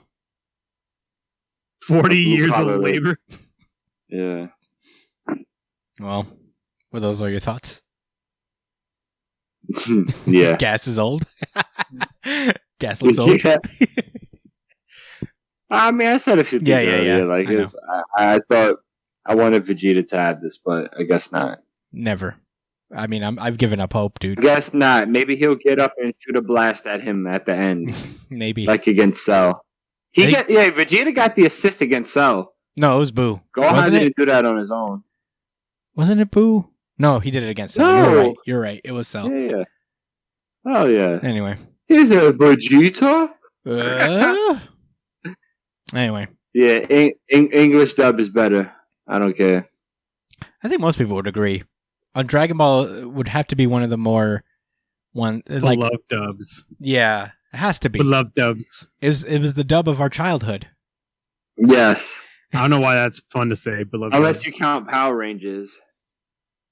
40 years of Probably. labor. Yeah. Well, those are your thoughts. Yeah. Gas is old. Gas looks old. Yeah. I mean, I said a few things earlier. I know. I thought I wanted Vegeta to have this, but I guess not. Never. I mean, I've given up hope, I dude. guess not. Maybe he'll get up and shoot a blast at him at the end, Maybe. like against Cell. Vegeta got the assist against Cell. No, it was Boo. Gohan Wasn't didn't it? do that on his own. Wasn't it Boo? No, he did it against Cell. No. You're right. It was Cell. Yeah. Oh yeah. Anyway. He's a Vegeta. Anyway. Yeah, English dub is better. I don't care. I think most people would agree. On Dragon Ball, it would have to be one of the more Beloved dubs. Yeah, it has to be. Beloved dubs. It was the dub of our childhood. Yes. I don't know why that's fun to say. Beloved Unless dubs. you count Power Rangers.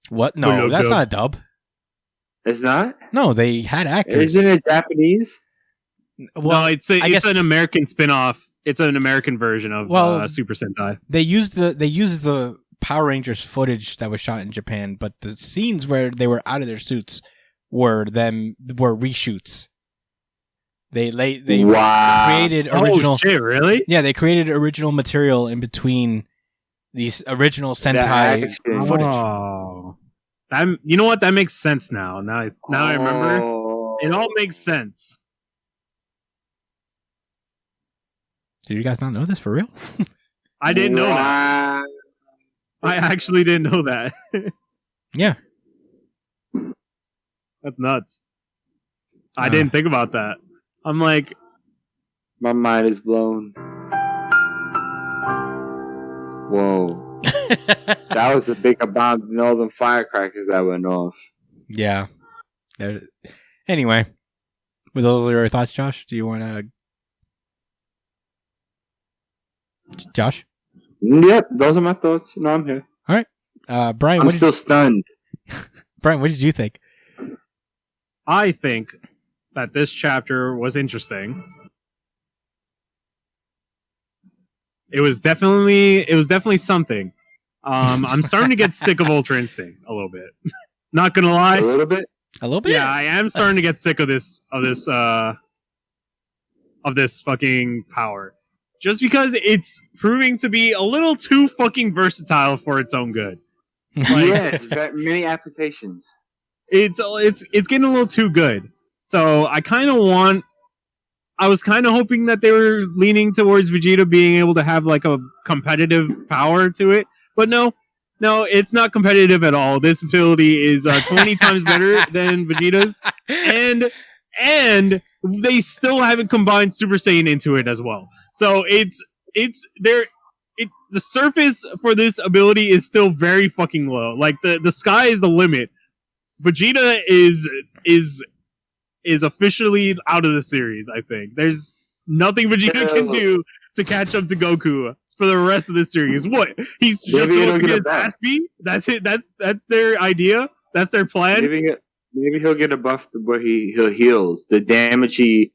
What? No, Beloved that's dub. not a dub. It's not? No, they had actors. Isn't it Japanese? Well, no, it's I guess an American spin-off. It's an American version of Well, Super Sentai. they used the Power Rangers footage that was shot in Japan, but the scenes where they were out of their suits were reshoots. They Wow. created original. Oh shit! Really? Yeah, they created original material in between these original Sentai action. footage. Oh, you know what? That makes sense now. Now I remember. Oh. It all makes sense. Did you guys not know this for real? I didn't know that. Wow. I actually didn't know that. Yeah. That's nuts. I didn't think about that. I'm like, My mind is blown. Whoa. That was a bigger bomb than all them firecrackers that went off. Yeah. Anyway, with those your thoughts, Josh? Do you want to? Josh? Yep, those are my thoughts. No, I'm here. All right. Brian, I'm still stunned. Brian, what did you think? I think that this chapter was interesting. It was definitely something. I'm starting to get sick of Ultra Instinct a little bit. Not gonna lie. A little bit? A little bit? Yeah, I am starting to get sick of this fucking power. Just because it's proving to be a little too fucking versatile for its own good. Yes, many applications. It's getting a little too good. So I was kind of hoping that they were leaning towards Vegeta being able to have like a competitive power to it, but no, it's not competitive at all. This ability is 20 times better than Vegeta's, and they still haven't combined Super Saiyan into it as well. So the surface for this ability is still very fucking low. Like the sky is the limit. Vegeta is officially out of the series, I think. There's nothing Vegeta can do to catch up to Goku for the rest of the series. What? He's just supposed to get his ass beat? That's it? That's their idea? That's their plan? Maybe he'll get a buff where he heals. The damage he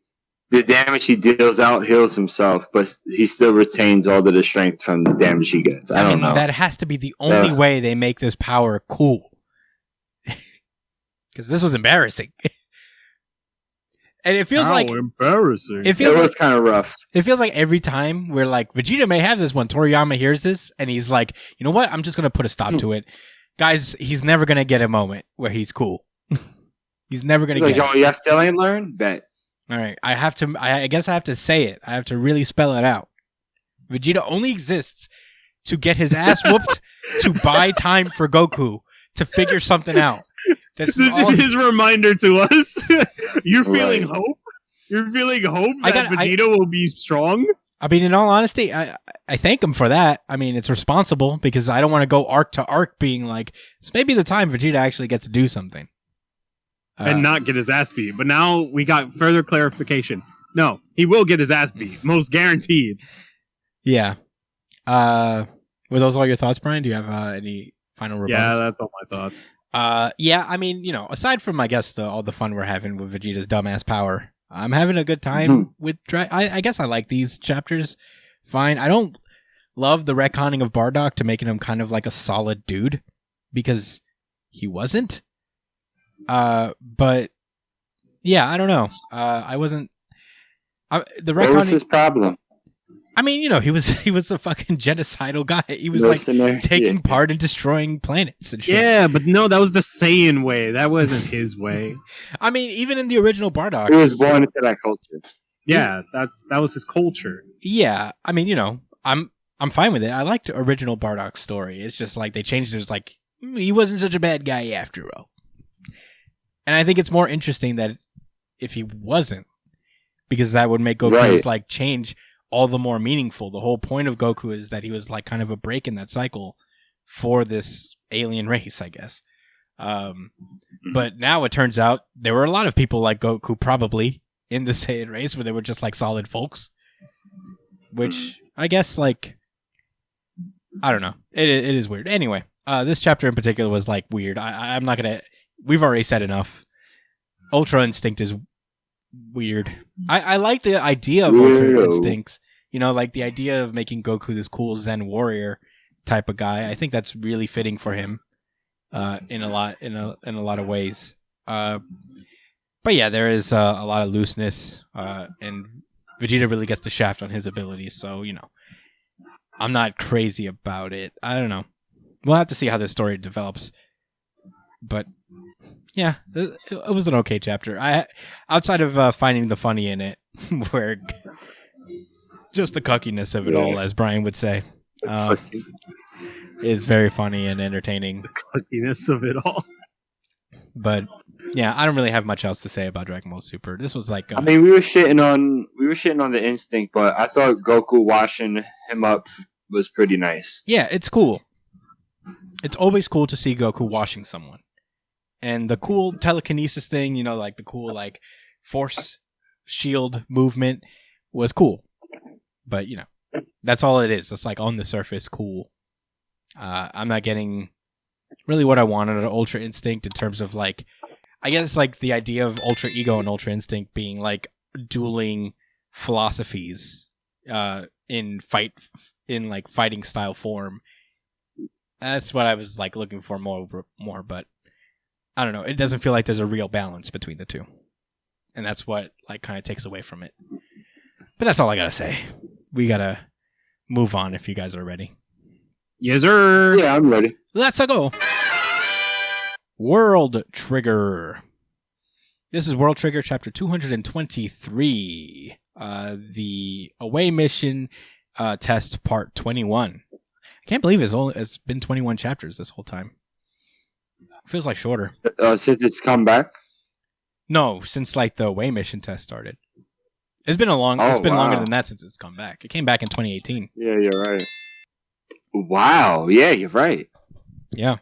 deals out heals himself, but he still retains all of the strength from the damage he gets. I don't know. That has to be the only way they make this power cool. Because this was embarrassing. And it feels embarrassing. It was kind of rough. It feels like every time we're like, Vegeta may have this one. Toriyama hears this, and he's like, you know what? I'm just going to put a stop to it. Guys, he's never going to get a moment where he's cool. He's never going to get it. Yo, you still ain't learned? Bet. All right. I guess I have to say it. I have to really spell it out. Vegeta only exists to get his ass whooped, to buy time for Goku, to figure something out. This is his reminder to us. You're feeling hope? You're feeling hope that Vegeta will be strong? I mean, in all honesty, I thank him for that. I mean, it's responsible because I don't want to go arc to arc being like, it's maybe the time Vegeta actually gets to do something. And not get his ass beat. But now we got further clarification. No, he will get his ass beat. Most guaranteed. Yeah. Were those all your thoughts, Brian? Do you have any final rebuttals? Yeah, that's all my thoughts. Yeah, I mean, aside from, I guess, all the fun we're having with Vegeta's dumbass power, I'm having a good time with... I guess I like these chapters fine. I don't love the retconning of Bardock to making him kind of like a solid dude, because he wasn't. But, yeah, I don't know. I wasn't... the retconning... What was his problem? I mean, he was a fucking genocidal guy. He was like taking part in destroying planets and shit. Yeah, but no, that was the Saiyan way. That wasn't his way. I mean, even in the original Bardock, he was born into that culture. Yeah, that was his culture. Yeah, I mean, I'm fine with it. I liked the original Bardock's story. It's just like they changed it. It's like he wasn't such a bad guy after all. And I think it's more interesting that if he wasn't, because that would make Goku's like change all the more meaningful. The whole point of Goku is that he was like kind of a break in that cycle for this alien race, I guess. But now it turns out there were a lot of people like Goku probably in the Saiyan race where they were just like solid folks, which I guess like, I don't know. It is weird. Anyway, this chapter in particular was like weird. I'm not going to, we've already said enough. Ultra Instinct is weird. I like the idea of Ultra Instincts. Like the idea of making Goku this cool Zen warrior type of guy. I think that's really fitting for him, in a lot of ways. But yeah, there is a lot of looseness, and Vegeta really gets the shaft on his abilities. So I'm not crazy about it. I don't know. We'll have to see how this story develops. But yeah, it was an okay chapter. Outside of finding the funny in it, where just the cuckiness of it all, as Brian would say, is very funny and entertaining. The cuckiness of it all. But yeah, I don't really have much else to say about Dragon Ball Super. This was like, I mean, we were shitting on the instinct, but I thought Goku washing him up was pretty nice. Yeah, it's cool. It's always cool to see Goku washing someone. And the cool telekinesis thing, like the cool like force shield movement was cool. But That's all it is. It's like on the surface, cool. I'm not getting really what I want out of Ultra Instinct in terms of like, I guess like the idea of Ultra Ego and Ultra Instinct being like dueling philosophies in like fighting style form. That's what I was like looking for more, but I don't know. It doesn't feel like there's a real balance between the two, and that's what like kind of takes away from it. But that's all I gotta say. We gotta move on if you guys are ready. Yes, sir. Yeah, I'm ready. Let's go. World Trigger. This is World Trigger chapter 223. The away mission test part 21. I can't believe it's been 21 chapters this whole time. Feels like shorter. Since it's come back? No, since like the away mission test started. It's been longer than that since it's come back. It came back in 2018. Yeah, you're right. Wow. Yeah, you're right. Yeah.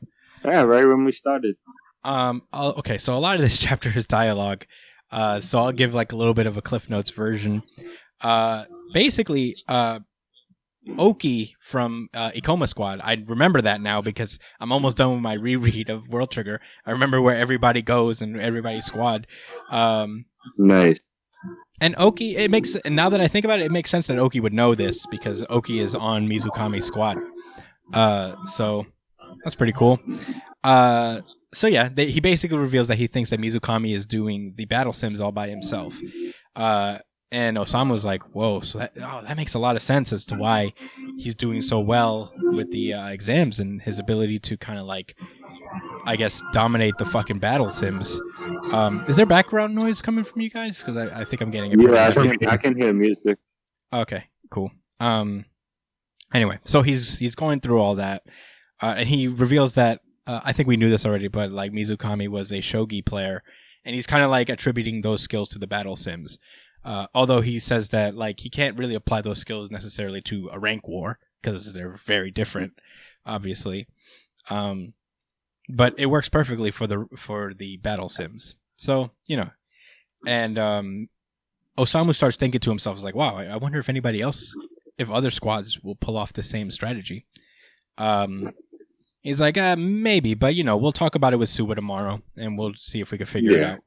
Yeah, right when we started. Okay, so a lot of this chapter is dialogue. So I'll give like a little bit of a Cliff Notes version. Basically, Oki from Ikoma Squad. I remember that now because I'm almost done with my reread of World Trigger. I remember where everybody goes and everybody's squad. Nice. And Oki, now that I think about it, it makes sense that Oki would know this because Oki is on Mizukami's squad. So that's pretty cool. So yeah, he basically reveals that he thinks that Mizukami is doing the battle sims all by himself. And Osamu's like, whoa, so that makes a lot of sense as to why he's doing so well with the exams and his ability to kind of like, I guess, dominate the fucking battle sims. Is there background noise coming from you guys? Because I think I'm getting it. Yeah, I can hear music. Okay, cool. Anyway, so he's going through all that, and he reveals that I think we knew this already, but like Mizukami was a shogi player, and he's kind of like attributing those skills to the battle sims. Although he says that like he can't really apply those skills necessarily to a rank war because they're very different, obviously. But it works perfectly for the battle sims. So, you know, and Osamu starts thinking to himself, like, wow, I wonder if anybody else, if other squads will pull off the same strategy. He's like, maybe, but, you know, we'll talk about it with Suwa tomorrow, and we'll see if we can figure it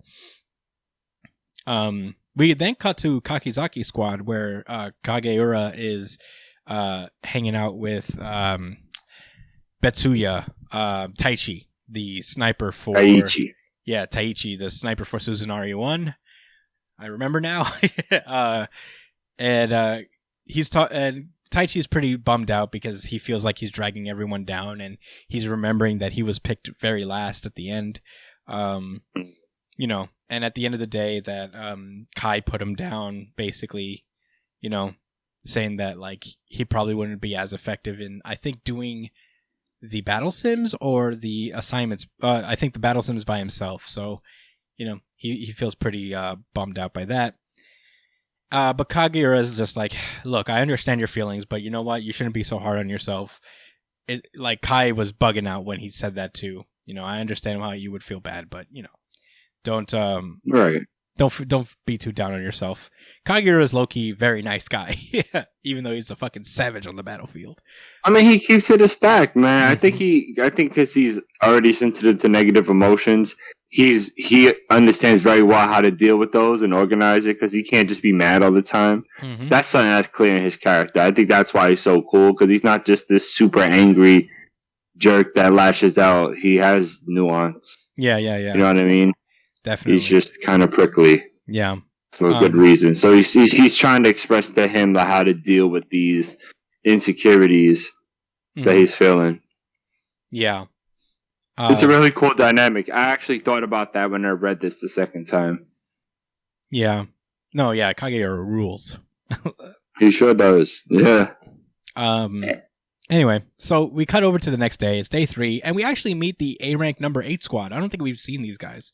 out. We then cut to Kakizaki's squad, where Kageura is hanging out with Betsuya, Taichi, the sniper for... Taichi. Yeah, Taichi, the sniper for Suzunari 1. I remember now. And Taichi is pretty bummed out because he feels like he's dragging everyone down, and he's remembering that he was picked very last at the end. You know, and at the end of the day that Kai put him down, basically, you know, saying that like he probably wouldn't be as effective in, I think, doing the battle sims or the assignments. I think the battle sims by himself. So, you know, he feels pretty bummed out by that. But Kageura is just like, look, I understand your feelings, but you know what? You shouldn't be so hard on yourself. Like Kai was bugging out when he said that too. You know, I understand how you would feel bad, but you know, don't be too down on yourself. Kageura is low-key very nice guy, even though he's a fucking savage on the battlefield. I mean, he keeps it a stack, man. I think because he's already sensitive to negative emotions, he understands very well how to deal with those and organize it because he can't just be mad all the time. Mm-hmm. That's something that's clear in his character. I think that's why he's so cool, because he's not just this super angry jerk that lashes out. He has nuance. Yeah. You know what I mean? Definitely. He's just kind of prickly. Yeah. For a good reason. So he's trying to express to him how to deal with these insecurities that he's feeling. Yeah. It's a really cool dynamic. I actually thought about that when I read this the second time. Yeah. No, yeah, Kageura rules. He sure does. Yeah. Anyway, so we cut over to the next day. It's day 3, and we actually meet the A rank number 8 squad. I don't think we've seen these guys.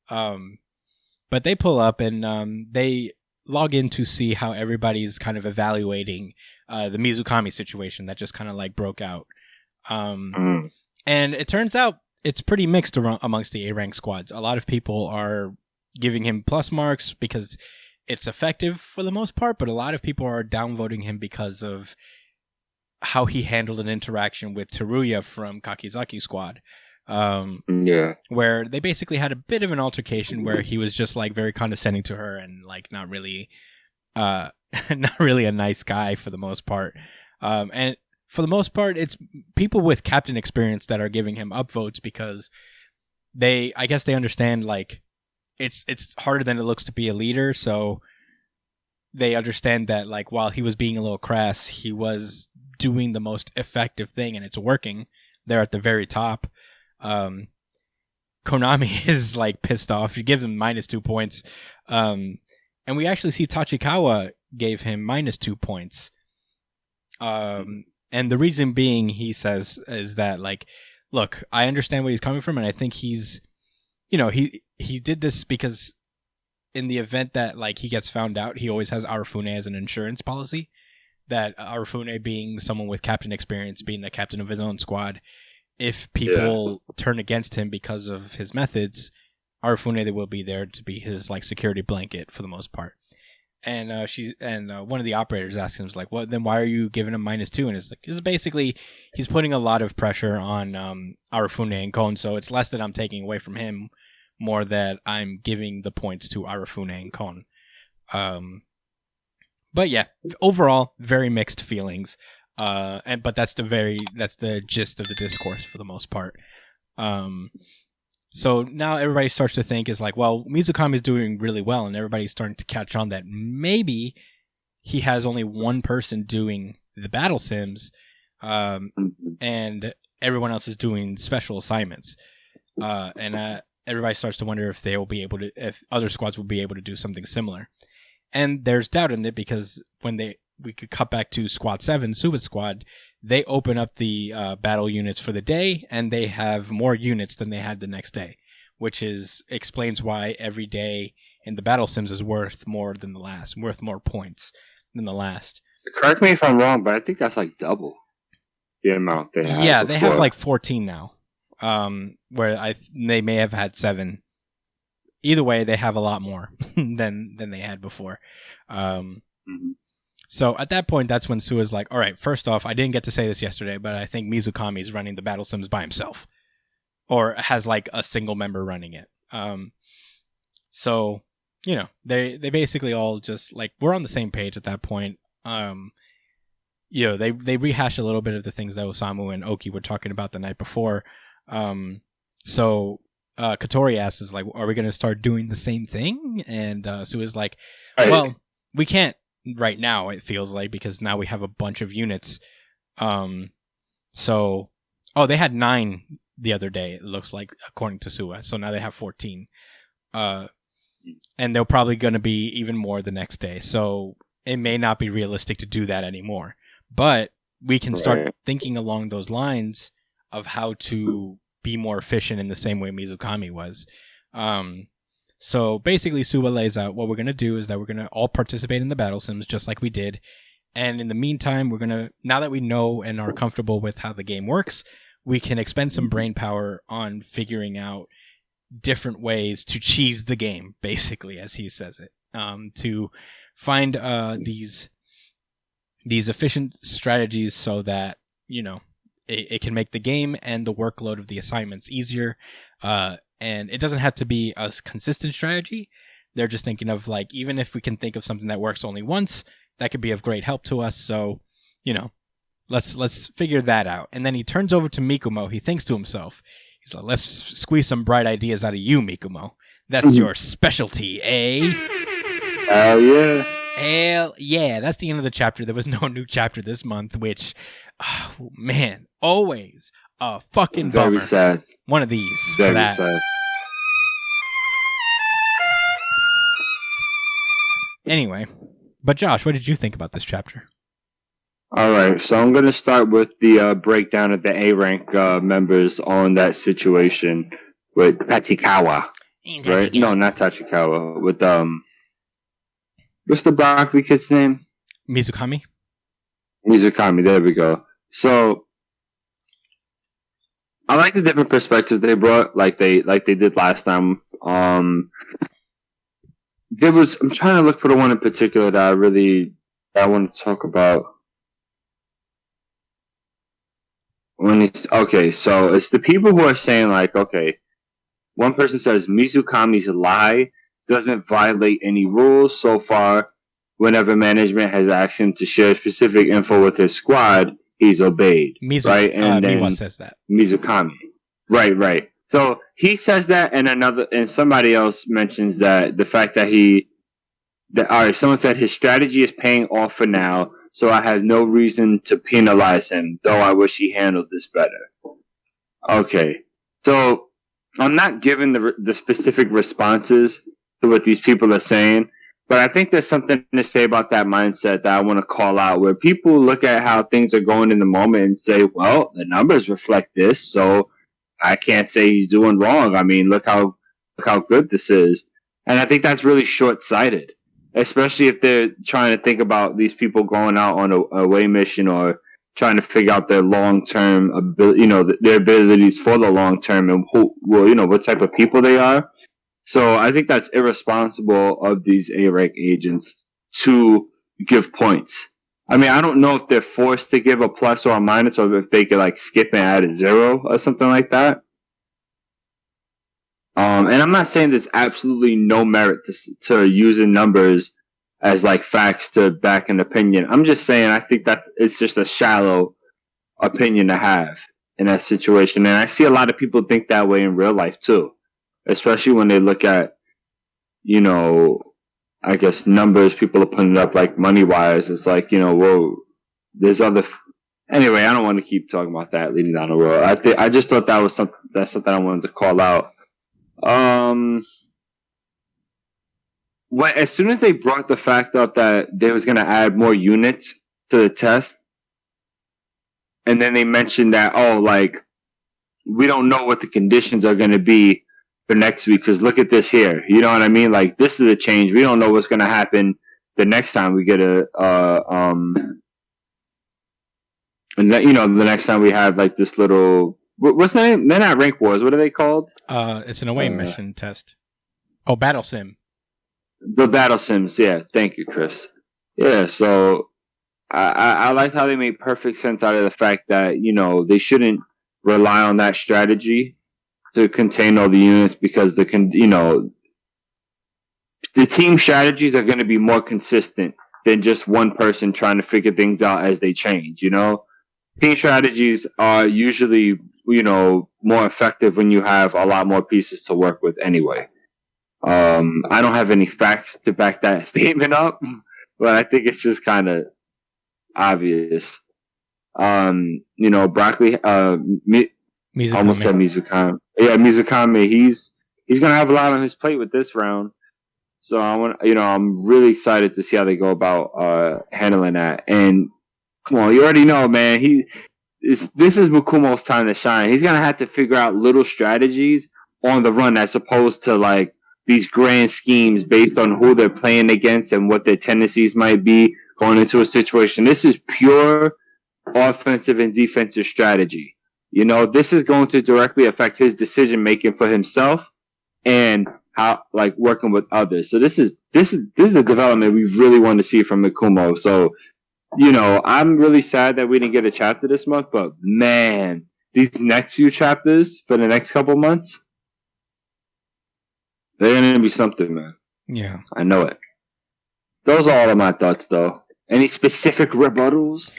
But they pull up and they log in to see how everybody's kind of evaluating the Mizukami situation that just kind of like broke out. And it turns out it's pretty mixed amongst the A rank squads. A lot of people are giving him plus marks because it's effective for the most part, but a lot of people are downvoting him because of how he handled an interaction with Teruya from Kakizaki Squad. Where they basically had a bit of an altercation where he was just like very condescending to her and like not really not really a nice guy for the most part. And for the most part, it's people with captain experience that are giving him upvotes because I guess they understand like it's harder than it looks to be a leader, so they understand that like while he was being a little crass, he was doing the most effective thing and it's working. They're at the very top. Konami is like pissed off. She gives him -2 points. And we actually see Tachikawa gave him -2 points. And the reason being, he says, is that like, look, I understand where he's coming from, and I think he's, he did this because in the event that like he gets found out, he always has Arafune as an insurance policy. That Arafune being someone with captain experience, being the captain of his own squad, if people turn against him because of his methods, Arafune they will be there to be his like security blanket for the most part. And one of the operators asks him, like, "Well, then why are you giving him -2?" And it's like, it's basically he's putting a lot of pressure on Arafune and Kon, so it's less that I'm taking away from him, more that I'm giving the points to Arafune and Kon. But yeah, overall, very mixed feelings. But that's the gist of the discourse for the most part. So now everybody starts to think is like, well, Mizukami is doing really well, and everybody's starting to catch on that maybe he has only one person doing the battle sims, and everyone else is doing special assignments. And everybody starts to wonder if if other squads will be able to do something similar. And there's doubt in it because we could cut back to Squad 7, Suicide Squad, they open up the battle units for the day, and they have more units than they had the next day, which explains why every day in the battle sims is worth more than the last, worth more points than the last. Correct me if I'm wrong, but I think that's like double the amount they had. Yeah, before. They have like 14 now, where they may have had 7. Either way, they have a lot more than they had before. So at that point, that's when Sua's like, all right, first off, I didn't get to say this yesterday, but I think Mizukami is running the battle sims by himself. Or has like a single member running it. So, they basically all just like, we're on the same page at that point. They rehash a little bit of the things that Osamu and Oki were talking about the night before. So Katori asks, is like, are we going to start doing the same thing? And Sua's like, well, we can't right now, it feels like, because now we have a bunch of units. They had 9 the other day, it looks like, according to Sua. So now they have 14. And they're probably going to be even more the next day. So it may not be realistic to do that anymore. But we can start thinking along those lines of how to be more efficient in the same way Mizukami was. So basically, Suba lays out what we're going to do is that we're going to all participate in the battle sims just like we did. And in the meantime, we're going to, now that we know and are comfortable with how the game works, we can expend some brain power on figuring out different ways to cheese the game, basically, as he says it. To find these efficient strategies so that, it can make the game and the workload of the assignments easier. And it doesn't have to be a consistent strategy. They're just thinking of like, even if we can think of something that works only once, that could be of great help to us. So, let's figure that out. And then he turns over to Mikumo. He thinks to himself, he's like, let's squeeze some bright ideas out of you, Mikumo. That's your specialty, eh? Hell yeah. Hell yeah. That's the end of the chapter. There was no new chapter this month, which, oh, man, always a fucking bummer. Very sad. One of these. Very for that. sad. Anyway, but Josh, what did you think about this chapter? All right, so I'm going to start with the breakdown of the A rank members on that situation with Tachikawa. Right? No, not Tachikawa. With what's the broccoli kid's name? Mizukami. Mizukami. There we go. So I like the different perspectives they brought, like they did last time. I'm trying to look for the one in particular that I want to talk about. Okay, so it's the people who are saying like, okay, one person says Mizukami's lie doesn't violate any rules so far. Whenever management has asked him to share specific info with his squad, he's obeyed. Right? And then Miwa says that. Mizukami. Right. So he says that, and somebody else mentions that the fact that all right, someone said his strategy is paying off for now, so I have no reason to penalize him, though I wish he handled this better. Okay, so I'm not giving the specific responses to what these people are saying, but I think there's something to say about that mindset that I want to call out, where people look at how things are going in the moment and say, well, the numbers reflect this, so I can't say he's doing wrong. I mean, look how good this is. And I think that's really short-sighted, especially if they're trying to think about these people going out on a away mission or trying to figure out their long-term ability, their abilities for the long term and what type of people they are. So I think that's irresponsible of these A-rank agents to give points. I mean, I don't know if they're forced to give a plus or a minus, or if they could like skip and add a 0 or something like that. And I'm not saying there's absolutely no merit to using numbers as like facts to back an opinion. I'm just saying I think it's just a shallow opinion to have in that situation. And I see a lot of people think that way in real life too, especially when they look at, I guess numbers people are putting up like money wise. It's like, whoa, there's other. Anyway, I don't want to keep talking about that leading down the road. I just thought that's something I wanted to call out. As soon as they brought the fact up that they was going to add more units to the test, and then they mentioned that, we don't know what the conditions are going to be for next week, because look at this here. You know what I mean? Like, this is a change. We don't know what's going to happen the next time we get the next time we have like this little, what's the name? They're not rank wars. What are they called? It's an away mission test. Oh, Battle Sim. The Battle Sims, yeah. Thank you, Chris. Yeah, so I liked how they made perfect sense out of the fact that, they shouldn't rely on that strategy to contain all the units, because the team strategies are going to be more consistent than just one person trying to figure things out as they change, Team strategies are usually, more effective when you have a lot more pieces to work with anyway. I don't have any facts to back that statement up, but I think it's just kind of obvious. Broccoli, Mizukami. Almost said Mizukami. Yeah, Mizukami. He's gonna have a lot on his plate with this round. So I'm really excited to see how they go about handling that. And come on, you already know, man. This is Mukumo's time to shine. He's gonna have to figure out little strategies on the run, as opposed to like these grand schemes based on who they're playing against and what their tendencies might be going into a situation. This is pure offensive and defensive strategy. This is going to directly affect his decision making for himself and how, like, working with others. So this is the development we really want to see from Mikumo. So, I'm really sad that we didn't get a chapter this month, but man, these next few chapters for the next couple months, they're going to be something, man. Yeah. I know it. Those are all of my thoughts, though. Any specific rebuttals?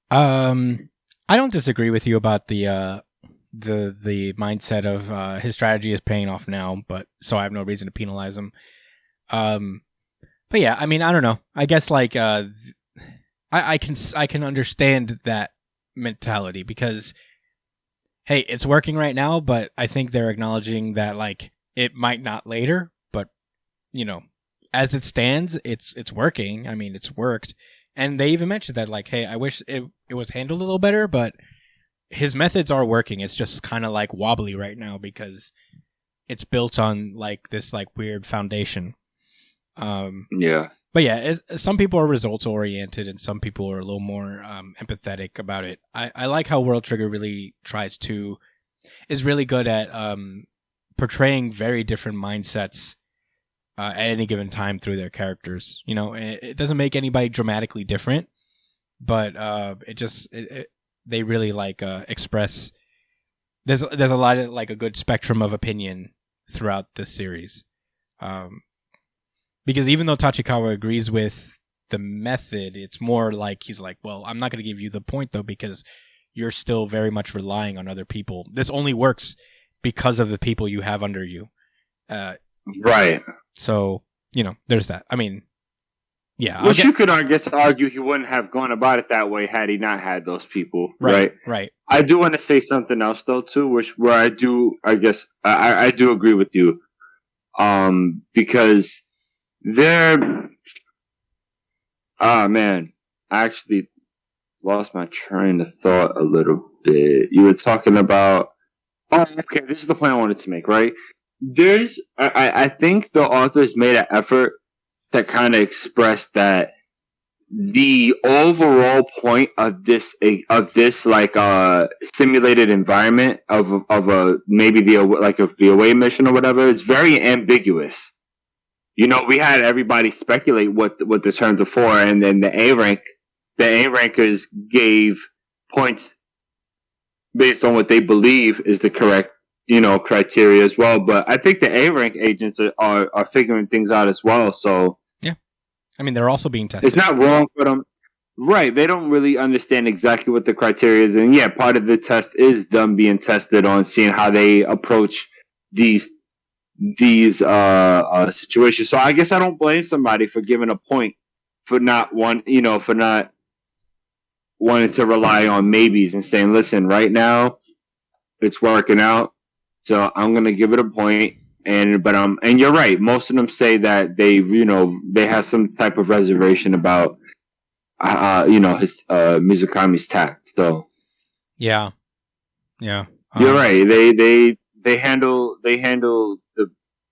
I don't disagree with you about the mindset of his strategy is paying off now, but so I have no reason to penalize him. But yeah, I mean, I don't know. I guess like I can understand that mentality, because hey, it's working right now, but I think they're acknowledging that like it might not later, but as it stands, it's working. I mean, it's worked. And they even mentioned that, like, hey, I wish it was handled a little better, but his methods are working. It's just kind of, like, wobbly right now because it's built on, like, this, like, weird foundation. Yeah. But, yeah, some people are results-oriented and some people are a little more empathetic about it. I like how World Trigger really is really good at portraying very different mindsets at any given time through their characters. You know, it doesn't make anybody dramatically different, but they really like express. There's a lot of like a good spectrum of opinion throughout this series, because even though Tachikawa agrees with the method, it's more like he's like, well, I'm not going to give you the point though because you're still very much relying on other people. This only works because of the people you have under you. Right. So, you know, there's that. I mean, yeah. Which you could, I guess, argue he wouldn't have gone about it that way had he not had those people. Right. Right. I do want to say something else though too, where I do, I guess, I do agree with you, because they're, man, I actually lost my train of thought a little bit. You were talking about, okay, this is the point I wanted to make, right? I think the authors made an effort to kind of express that the overall point of this like simulated environment of a maybe the away mission or whatever is very ambiguous. You know, we had everybody speculate what the terms are for, and then the A rankers gave points based on what they believe is the correct, you know, criteria as well. But I think the A rank agents are figuring things out as well. So yeah, I mean, they're also being tested. It's not wrong for them, right? They don't really understand exactly what the criteria is, and yeah, part of the test is them being tested on seeing how they approach these situations. So I guess I don't blame somebody for giving a point for not wanting to rely on maybes and saying, listen, right now it's working out, so I'm gonna give it a point. And you're right, most of them say that they have some type of reservation about his Mizukami's tact. So yeah, you're right. They handle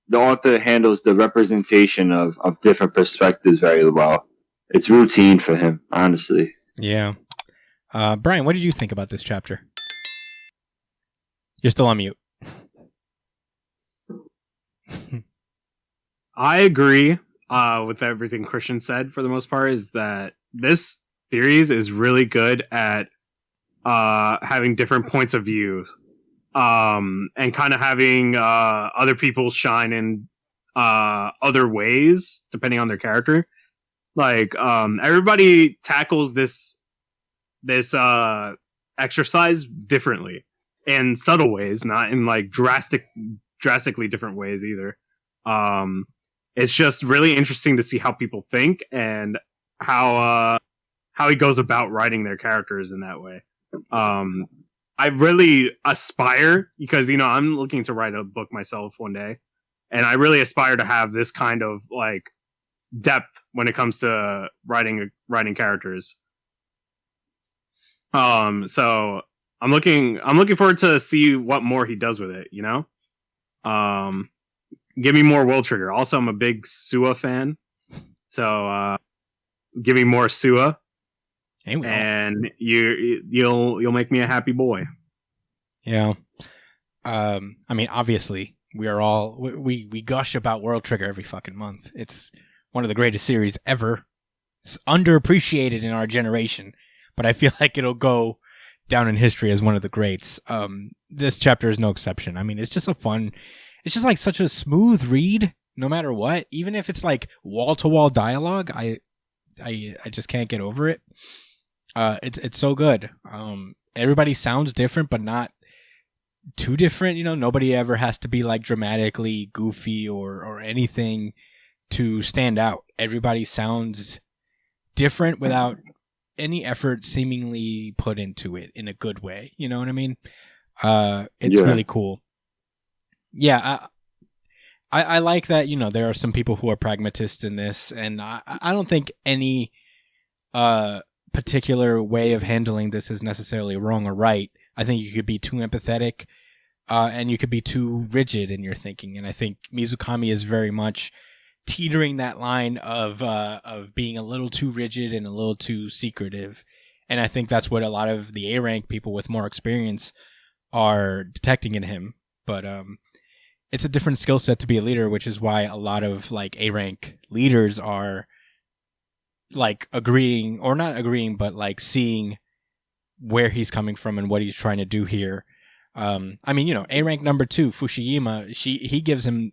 the author handles the representation of different perspectives very well. It's routine for him, honestly. Yeah. Brian, what did you think about this chapter? You're still on mute. I agree with everything Christian said for the most part, is that this series is really good at having different points of view, and kind of having other people shine in other ways depending on their character. Like everybody tackles this exercise differently in subtle ways, not in like drastically different ways either. It's just really interesting to see how people think and how he goes about writing their characters in that way. I really aspire, because I'm looking to write a book myself one day, and I really aspire to have this kind of like depth when it comes to writing characters. So I'm looking forward to see what more he does with it, give me more World Trigger. Also, I'm a big Sua fan, so give me more Sua, and you'll make me a happy boy. Yeah. I mean, obviously, we gush about World Trigger every fucking month. It's one of the greatest series ever. It's underappreciated in our generation, but I feel like it'll go down in history as one of the greats. This chapter is no exception. I mean, it's just it's just like such a smooth read, no matter what. Even if it's like wall-to-wall dialogue, I just can't get over it. It's so good. Everybody sounds different, but not too different. Nobody ever has to be like dramatically goofy or anything to stand out. Everybody sounds different without any effort seemingly put into it in a good way. You know what I mean? It's really cool. Yeah, I like that, there are some people who are pragmatists in this, and I don't think any particular way of handling this is necessarily wrong or right. I think you could be too empathetic, and you could be too rigid in your thinking, and I think Mizukami is very much teetering that line of being a little too rigid and a little too secretive, and I think that's what a lot of the A rank people with more experience are detecting in him. But it's a different skill set to be a leader, which is why a lot of like A rank leaders are like agreeing or not agreeing, but like seeing where he's coming from and what he's trying to do here. I mean, A rank number 2, Fushiyama, he gives him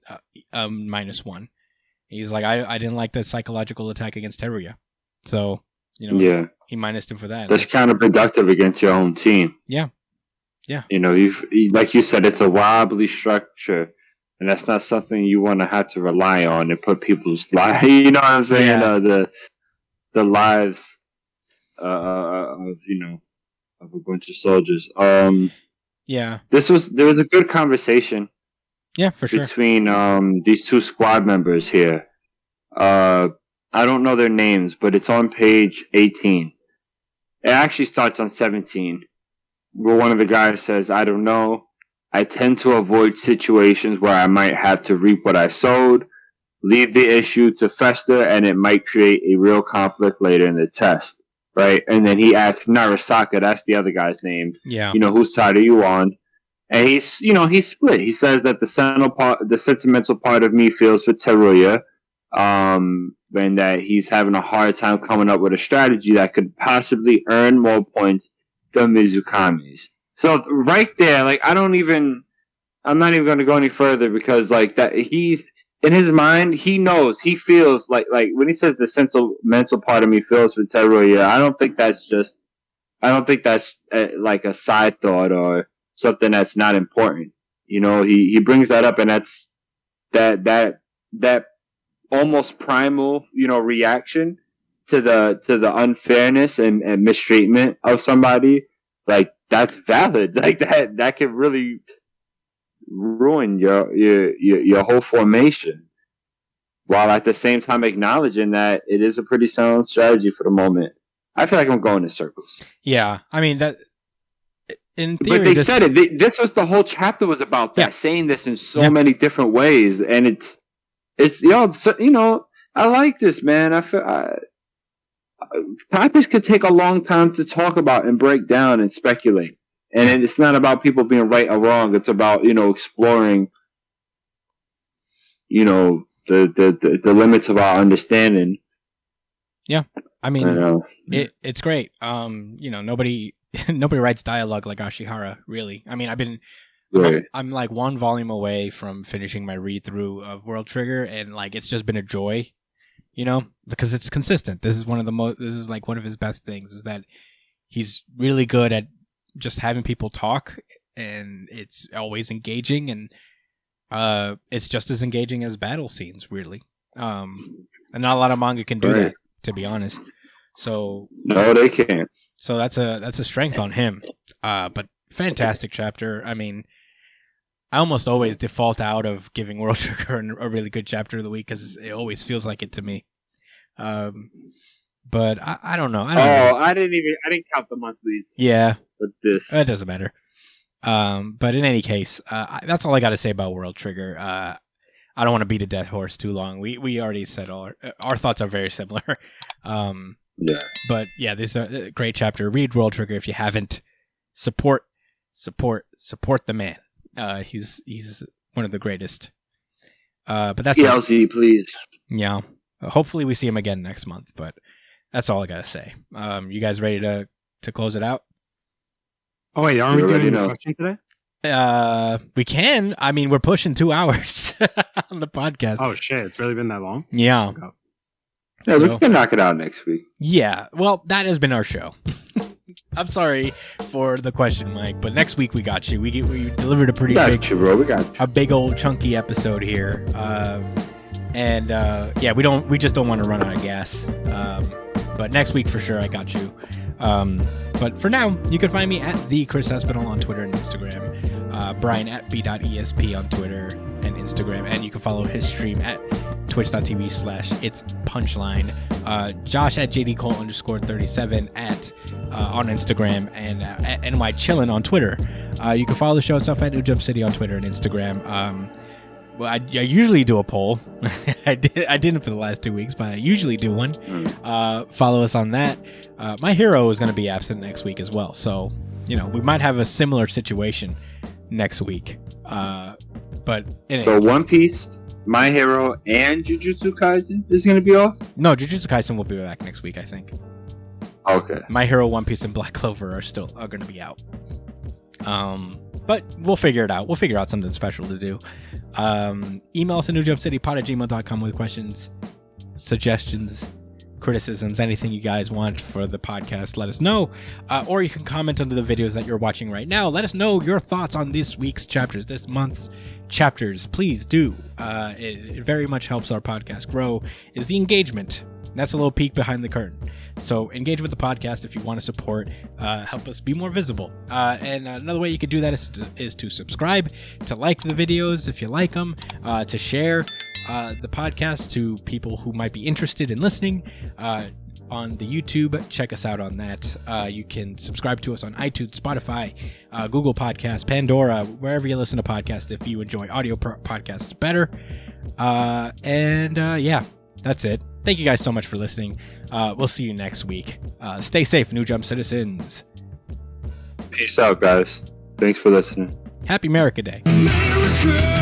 -1. He's like, I didn't like the psychological attack against Teruya. So, Yeah. he minused him for that. That's counterproductive against your own team. Yeah. Yeah. Like you said, it's a wobbly structure, and that's not something you want to have to rely on and put people's lives. You know what I'm saying? Yeah. The lives of a bunch of soldiers. Yeah. There was a good conversation. Yeah, for sure. Between these two squad members here. I don't know their names, but it's on page 18. It actually starts on 17. Where one of the guys says, I don't know. I tend to avoid situations where I might have to reap what I sowed, leave the issue to fester, and it might create a real conflict later in the test. Right? And then he asks Narasaka, that's the other guy's name. Yeah. Whose side are you on? And he's split. He says that the sentimental part of me feels for Teruya, and that he's having a hard time coming up with a strategy that could possibly earn more points than Mizukami's. So right there, like I'm not even going to go any further because like that he's in his mind, he knows, he feels like when he says the sentimental part of me feels for Teruya, I don't think that's like a side thought or something that's not important. He brings that up, and that's that almost primal, reaction to the unfairness and mistreatment of somebody. Like that's valid. Like that could really ruin your whole formation, while at the same time acknowledging that it is a pretty sound strategy for the moment. I feel like I'm going in circles. Yeah, I mean that. In theory, but they said it. This was the whole chapter was about that, saying this in so many different ways, and it's I like this, man. I feel topics could take a long time to talk about and break down and speculate, and it's not about people being right or wrong. It's about exploring, the limits of our understanding. Yeah, I mean, it's great. Nobody writes dialogue like Ashihara, really. I mean, I'm like one volume away from finishing my read through of World Trigger, and like it's just been a joy, because it's consistent. This is one of his best things, is that he's really good at just having people talk, and it's always engaging, and it's just as engaging as battle scenes, weirdly. And not a lot of manga can do that, to be honest. So no, they can't. So that's a strength on him. But fantastic chapter. I mean, I almost always default out of giving World Trigger a really good chapter of the week because it always feels like it to me. But I don't know. I didn't count the monthlies. Yeah. With this. It doesn't matter. But in any case, that's all I got to say about World Trigger. I don't want to beat a dead horse too long. We already said our thoughts are very similar. Yeah. But yeah, this is a great chapter. Read World Trigger if you haven't. Support the man. He's one of the greatest. But that's TLC, please. Yeah. Hopefully we see him again next month, but that's all I gotta say. You guys ready to close it out? Oh wait, aren't we doing a question today? We can. I mean, we're pushing 2 hours on the podcast. Oh shit, it's really been that long? Yeah. Okay. Yeah, we can knock it out next week. Yeah. Well, that has been our show. I'm sorry for the question, Mike, but next week we got you. We delivered a pretty a big old chunky episode here. We just don't want to run out of gas. But next week for sure I got you. But for now, you can find me at the Chris Espinal on Twitter and Instagram. Brian at b.esp on Twitter and Instagram, and you can follow his stream at twitch.tv/itspunchline. Josh at jdcole_37 on Instagram, and at nychillin on Twitter. You can follow the show itself at New Jump City on Twitter and Instagram. Well, I usually do a poll. I didn't for the last 2 weeks, but I usually do one. Follow us on that. My hero is going to be absent next week as well, so we might have a similar situation next week. But anyway. So One Piece, My Hero, and Jujutsu Kaisen is going to be off? No, Jujutsu Kaisen will be back next week, I think. Okay. My Hero, One Piece, and Black Clover are going to be out. But we'll figure it out. We'll figure out something special to do. Email us at newjumpcitypod@gmail.com with questions, suggestions, criticisms, anything you guys want for the podcast, let us know. Or you can comment under the videos that you're watching right now. Let us know your thoughts on this week's chapters, this month's chapters. Please do. It very much helps our podcast grow, is the engagement. That's a little peek behind the curtain. So engage with the podcast if you want to support, help us be more visible. And another way you could do that is to subscribe, to like the videos if you like them, to share the podcast to people who might be interested in listening. On the YouTube, check us out on that. You can subscribe to us on iTunes, Spotify, Google Podcasts, Pandora, wherever you listen to podcasts if you enjoy audio podcasts better. Yeah, that's it. Thank you guys so much for listening. We'll see you next week. Stay safe, New Jump citizens. Peace out, guys. Thanks for listening. Happy America Day. America!